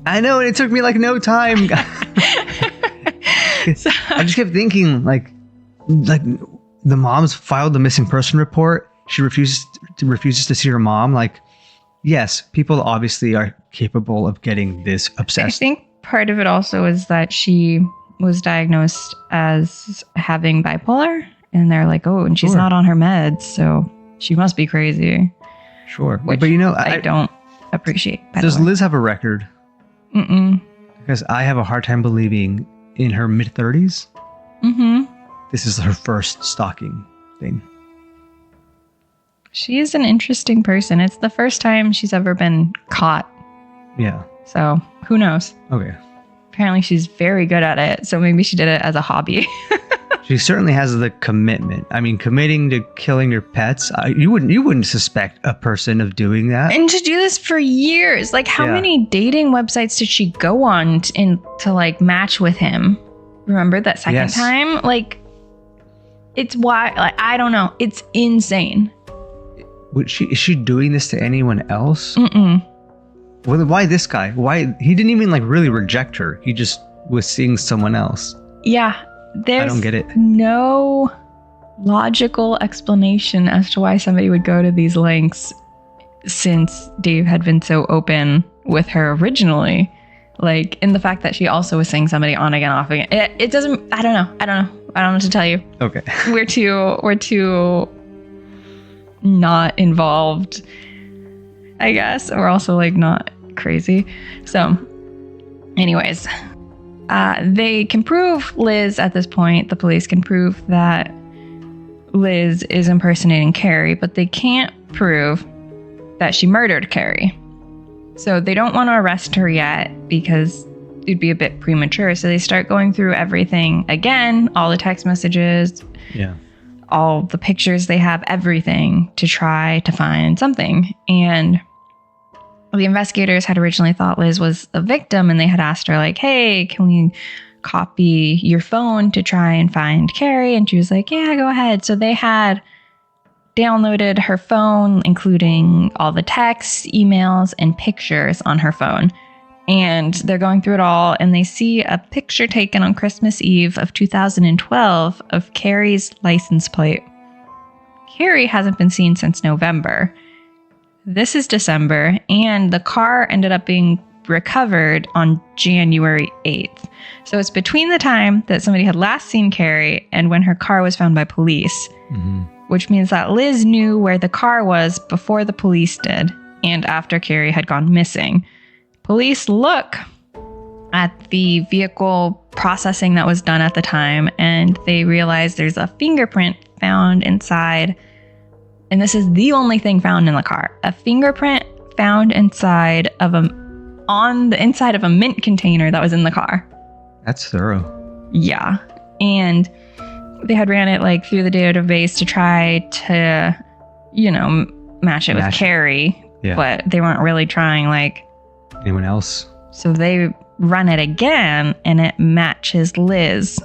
I know, and it took me like no time. So, I just kept thinking like the mom's filed the missing person report. She refuses to see her mom. Like, yes, people obviously are capable of getting this obsessed. I think part of it also is that she was diagnosed as having bipolar, and they're like, oh, and she's not on her meds, so she must be crazy. Sure. But you know, I don't appreciate. Does Liz have a record? Mm-mm. Because I have a hard time believing in her mid-30s. Mm-hmm. This is her first stalking thing. She is an interesting person. It's the first time she's ever been caught. Yeah. So who knows? Okay. Apparently she's very good at it. So maybe she did it as a hobby. She certainly has the commitment. I mean, committing to killing your pets. You wouldn't suspect a person of doing that. And to do this for years. Like how many dating websites did she go on to like match with him? Remember that second time? Like it's why, like, I don't know. It's insane. Is she doing this to anyone else? Mm-mm. Well, why this guy? Why he didn't even like really reject her? He just was seeing someone else. Yeah. I don't get it. No logical explanation as to why somebody would go to these lengths, since Dave had been so open with her originally. Like, in the fact that she also was seeing somebody on again, off again. It doesn't. I don't know. I don't know what to tell you. Okay. We're too not involved, I guess. We're also like not crazy. So, anyways. They can prove Liz at this point. The police can prove that Liz is impersonating Carrie, but they can't prove that she murdered Carrie. So they don't want to arrest her yet because it'd be a bit premature. So they start going through everything again, all the text messages, all the pictures they have, everything to try to find something. And the investigators had originally thought Liz was a victim, and they had asked her like, hey, can we copy your phone to try and find Carrie? And she was like, yeah, go ahead. So they had downloaded her phone, including all the texts, emails, and pictures on her phone. And they're going through it all, and they see a picture taken on Christmas Eve of 2012 of Carrie's license plate. Carrie hasn't been seen since November. This is December, and the car ended up being recovered on January 8th. So it's between the time that somebody had last seen Carrie and when her car was found by police, which means that Liz knew where the car was before the police did and after Carrie had gone missing. Police look at the vehicle processing that was done at the time, and they realize there's a fingerprint found inside. And this is the only thing found in the car. A fingerprint found on the inside of a mint container that was in the car. That's thorough. Yeah. And they had ran it like through the database to try to, match it with Carrie. Yeah. But they weren't really trying like anyone else. So they run it again and it matches Liz.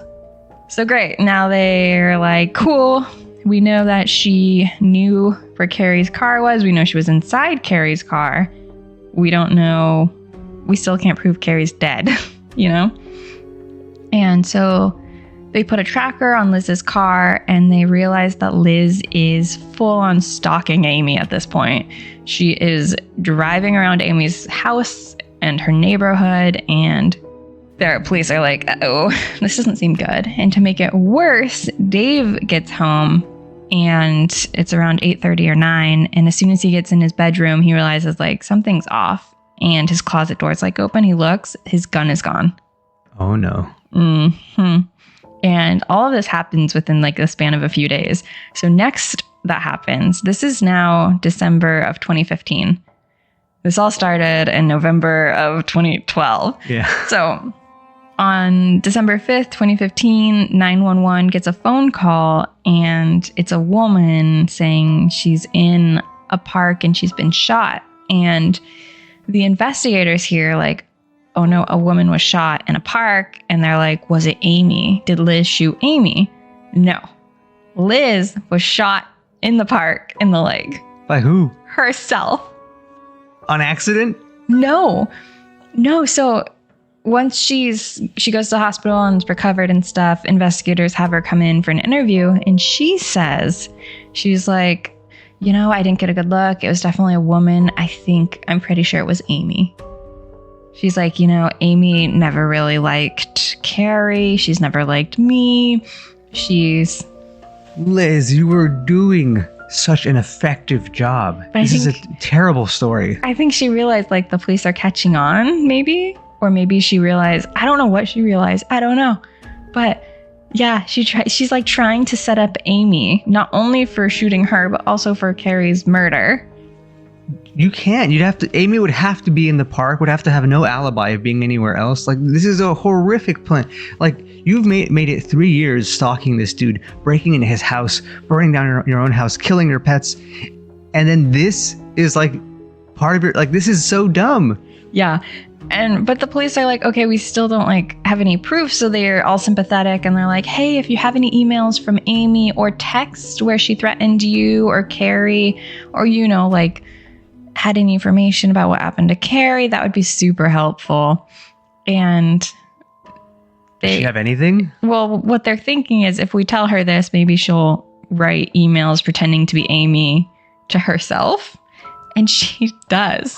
So great. Now they're like, cool. We know that she knew where Carrie's car was. We know she was inside Carrie's car. We don't know. We still can't prove Carrie's dead, And so they put a tracker on Liz's car, and they realize that Liz is full on stalking Amy at this point. She is driving around Amy's house and her neighborhood, and the police are like, oh, this doesn't seem good. And to make it worse, Dave gets home, and it's around 8:30 or 9. And as soon as he gets in his bedroom, he realizes like something's off, and his closet door's like open. He looks, his gun is gone. Oh no. And all of this happens within like the span of a few days. So next that happens, this is now December of 2015. This all started in November of 2012. Yeah. So on December 5th, 2015, 911 gets a phone call, and it's a woman saying she's in a park and she's been shot. And the investigators here like, oh no, a woman was shot in a park. And they're like, was it Amy? Did Liz shoot Amy? No. Liz was shot in the park in the leg. By who? Herself. On accident? No. So once she goes to the hospital and is recovered and stuff, investigators have her come in for an interview, and she says, she's like, I didn't get a good look. It was definitely a woman. I'm pretty sure it was Amy. She's like, Amy never really liked Carrie. She's never liked me. Liz, you were doing such an effective job. This is a terrible story. I think she realized like the police are catching on, maybe. Or maybe she realized, I don't know what she realized. I don't know. But yeah, she's like trying to set up Amy, not only for shooting her, but also for Carrie's murder. You can't. Amy would have to be in the park, would have to have no alibi of being anywhere else. Like, this is a horrific plan. Like, you've made it 3 years stalking this dude, breaking into his house, burning down your own house, killing your pets. And then this is like part of your, like, this is so dumb. Yeah. But the police are like, okay, we still don't like have any proof. So they're all sympathetic, and they're like, hey, if you have any emails from Amy or text where she threatened you or Carrie, or, like had any information about what happened to Carrie, that would be super helpful. And does she have anything? Well, what they're thinking is if we tell her this, maybe she'll write emails pretending to be Amy to herself. And she does.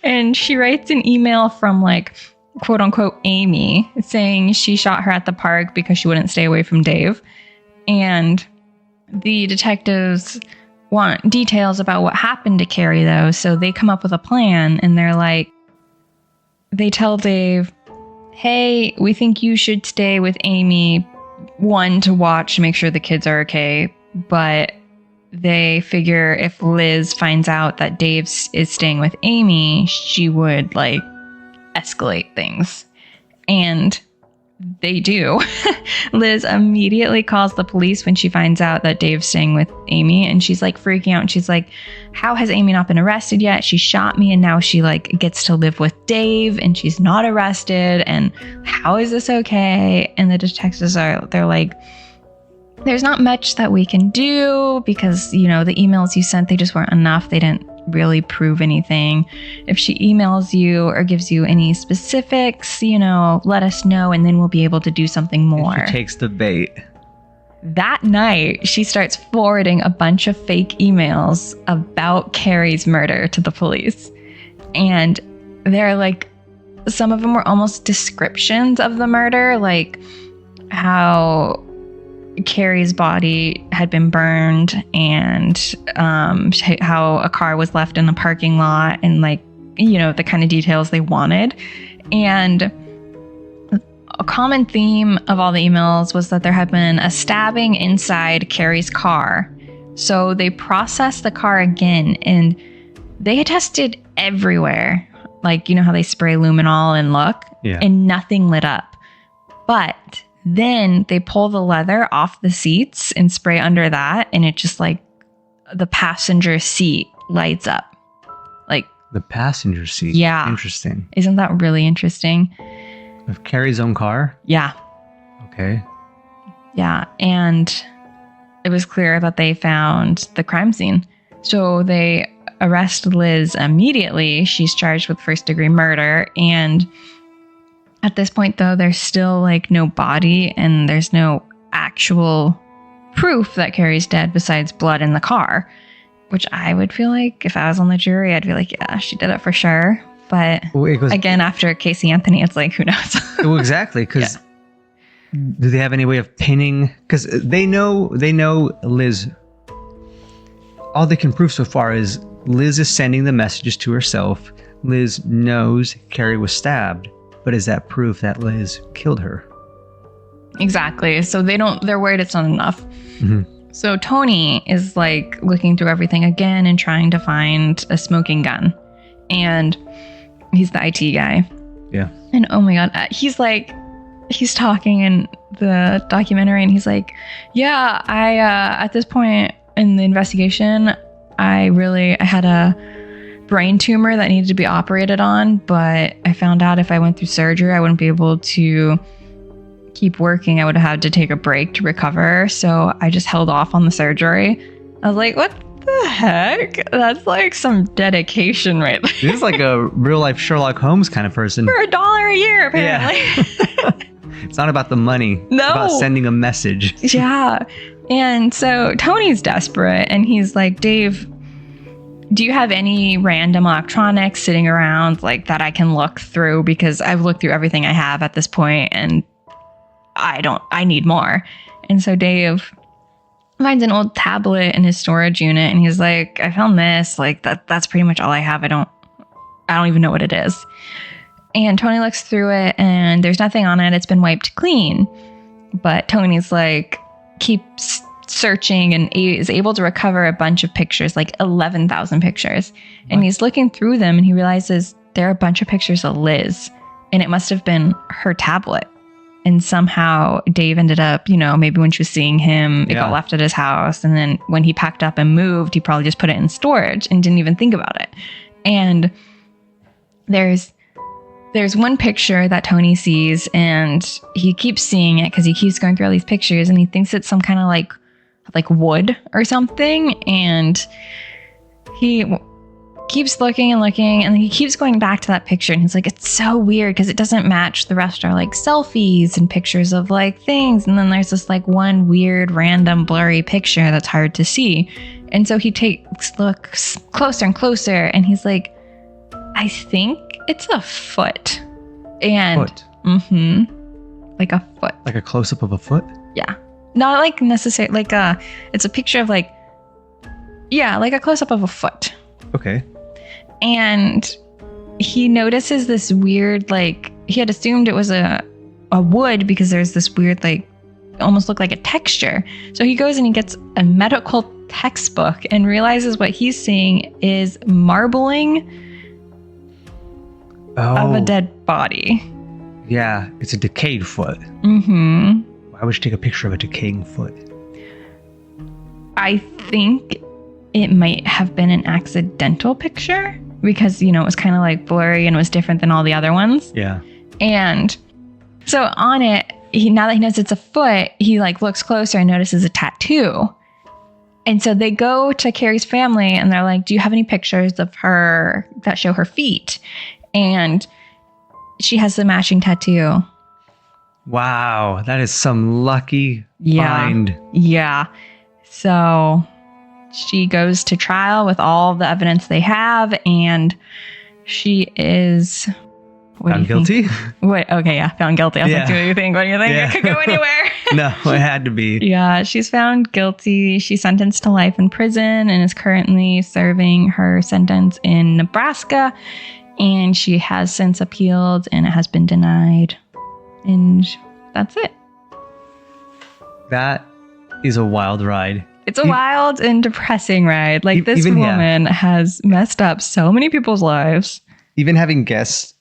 And she writes an email from like, quote unquote, Amy, saying she shot her at the park because she wouldn't stay away from Dave. And the detectives want details about what happened to Carrie, though. So they come up with a plan, and they're like, they tell Dave, hey, we think you should stay with Amy, one, to watch to make sure the kids are okay. But they figure if Liz finds out that Dave is staying with Amy, she would like escalate things. And they do. Liz immediately calls the police when she finds out that Dave's staying with Amy, and she's like freaking out, and she's like, how has Amy not been arrested yet? She shot me, and now she like gets to live with Dave, and she's not arrested, and how is this okay? And the detectives they're like, there's not much that we can do because, the emails you sent, they just weren't enough. They didn't really prove anything. If she emails you or gives you any specifics, let us know, and then we'll be able to do something more. If she takes the bait. That night, she starts forwarding a bunch of fake emails about Carrie's murder to the police. And they're like, some of them were almost descriptions of the murder, like how Carrie's body had been burned and how a car was left in the parking lot, and the kind of details they wanted. And a common theme of all the emails was that there had been a stabbing inside Carrie's car. So they processed the car again, and they had tested everywhere. Like, how they spray luminol and look, and nothing lit up. But then they pull the leather off the seats and spray under that, and it just the passenger seat lights up. The passenger seat? Yeah. Interesting. Isn't that really interesting? Of Carrie's own car? Yeah. Okay. Yeah, and it was clear that they found the crime scene. So they arrest Liz immediately. She's charged with first-degree murder, and at this point, though, there's still no body, and there's no actual proof that Carrie's dead besides blood in the car, which I would feel like if I was on the jury, I'd be like, yeah, she did it for sure. But again, after Casey Anthony, it's like, who knows? Well, exactly, because do they have any way of pinning? Because they know Liz. All they can prove so far is Liz is sending the messages to herself. Liz knows Carrie was stabbed, but is that proof that Liz killed her? Exactly. So they're worried it's not enough. Mm-hmm. So Tony is looking through everything again and trying to find a smoking gun. And he's the IT guy. Yeah. And oh my God, he's talking in the documentary, and he's like, yeah, I, at this point in the investigation, I had a brain tumor that needed to be operated on, but I found out if I went through surgery, I wouldn't be able to keep working. I would have had to take a break to recover. So I just held off on the surgery. I was like, what the heck? That's some dedication right there. He's like a real life Sherlock Holmes kind of person. For $1 a year, apparently. Yeah. It's not about the money. No. It's about sending a message. Yeah. And so Tony's desperate, and he's like, Dave, do you have any random electronics sitting around that I can look through? Because I've looked through everything I have at this point, and I need more. And so Dave finds an old tablet in his storage unit, and he's like, I found this. That's pretty much all I have. I don't even know what it is. And Tony looks through it, and there's nothing on it. It's been wiped clean. But Tony's keeps searching and is able to recover a bunch of pictures, 11,000 pictures. And he's looking through them, and he realizes there are a bunch of pictures of Liz, and it must have been her tablet. And somehow Dave ended up, maybe when she was seeing him, it got left at his house. And then when he packed up and moved, he probably just put it in storage and didn't even think about it. And there's one picture that Tony sees, and he keeps seeing it because he keeps going through all these pictures, and he thinks it's some kind of like wood or something. And he keeps looking and looking, and he keeps going back to that picture, and he's like, it's so weird because it doesn't match the rest are selfies and pictures of things, and then there's this one weird random blurry picture that's hard to see. And so he looks closer and closer, and he's like, I think it's a foot. And like a foot, like a close-up of a foot. Yeah, not necessarily it's a picture of like a close-up of a foot. Okay. And he notices this weird, he had assumed it was a wood because there's this weird, almost looked like a texture. So he goes and he gets a medical textbook and realizes what he's seeing is marbling of a dead body. Yeah, it's a decayed foot. Mm-hmm. Why would you take a picture of a decaying foot? I think it might have been an accidental picture because, it was kind of blurry and was different than all the other ones. Yeah. And so on it, now that he knows it's a foot, he looks closer and notices a tattoo. And so they go to Carrie's family and they're like, do you have any pictures of her that show her feet? And she has the matching tattoo. Wow, that is some lucky find. Yeah. So she goes to trial with all the evidence they have, and she is found guilty. What? Okay, yeah, found guilty. I was like, what do you think? What do you think? Yeah. It could go anywhere. No, it had to be. Yeah, she's found guilty. She's sentenced to life in prison and is currently serving her sentence in Nebraska. And she has since appealed, and it has been denied. And that's it. That is a wild ride. It's a wild and depressing ride. Like, this woman has messed up so many people's lives. Even having guessed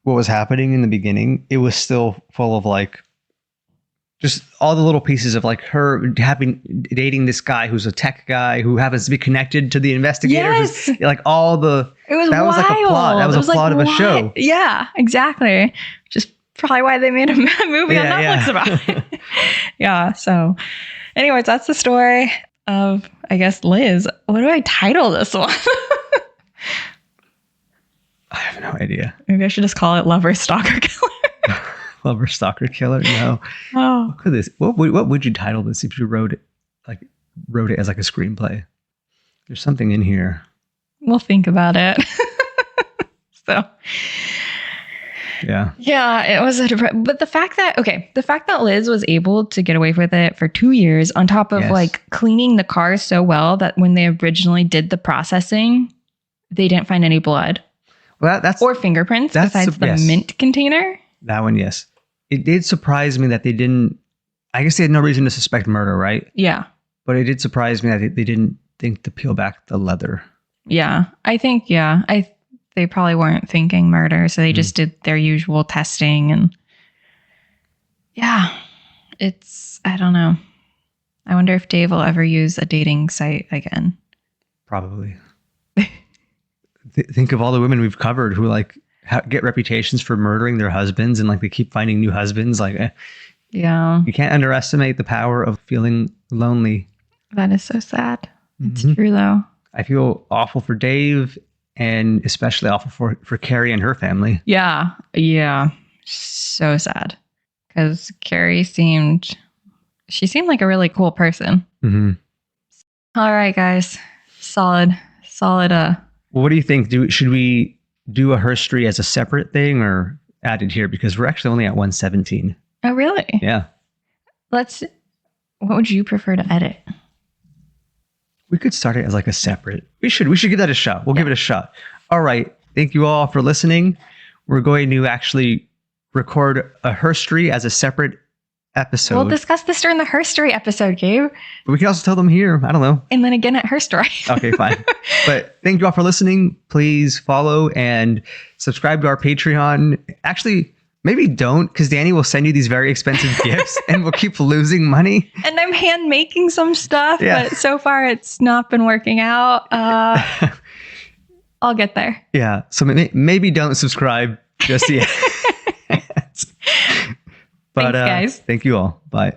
what was happening in the beginning, it was still full of like, just all the little pieces of like her dating this guy who's a tech guy who happens to be connected to the investigator. Yes. Like all the, it was that wild. was like a plot. That was a plot of a show. Yeah, exactly. Just probably why they made a movie on Netflix about it. Yeah. So anyways, that's the story of, I guess, Liz. What do I title this one? I have no idea. Maybe I should just call it Lover Stalker Killer. Lover Stalker Killer? No. Oh. What could this? What would you title this if you wrote it as like a screenplay? There's something in here. We'll think about it. So. Yeah, it was but the fact that Liz was able to get away with it for 2 years on top of like cleaning the car so well that when they originally did the processing, they didn't find any blood. Well, or fingerprints besides the mint container. That one, yes. It did surprise me that they didn't, I guess they had no reason to suspect murder, right? Yeah. But it did surprise me that they didn't think to peel back the leather. Yeah. I think, they probably weren't thinking murder, so they just did their usual testing. And yeah, I don't know. I wonder if Dave will ever use a dating site again. Probably. Think of all the women we've covered who like get reputations for murdering their husbands, and like they keep finding new husbands. Like, yeah, you can't underestimate the power of feeling lonely. That is so sad. It's true though. I feel awful for Dave, and especially awful for Carrie and her family. Yeah. So sad. Because Carrie seemed like a really cool person. Mm-hmm. All right, guys. Solid. Well, what do you think? Should we do a herstory as a separate thing or add it here? Because we're actually only at 117. Oh, really? Yeah. What would you prefer to edit? We could start it as like a separate. We should give that a shot. We'll give it a shot. All right. Thank you all for listening. We're going to actually record a herstory as a separate episode. We'll discuss this during the herstory episode, Gabe. But we can also tell them here. I don't know. And then again at herstory. Okay, fine. But thank you all for listening. Please follow and subscribe to our Patreon. Actually, maybe don't, because Danny will send you these very expensive gifts and we'll keep losing money. And I'm hand making some stuff, but so far it's not been working out. I'll get there. Yeah. So maybe don't subscribe just yet. But, thanks, guys. Thank you all. Bye.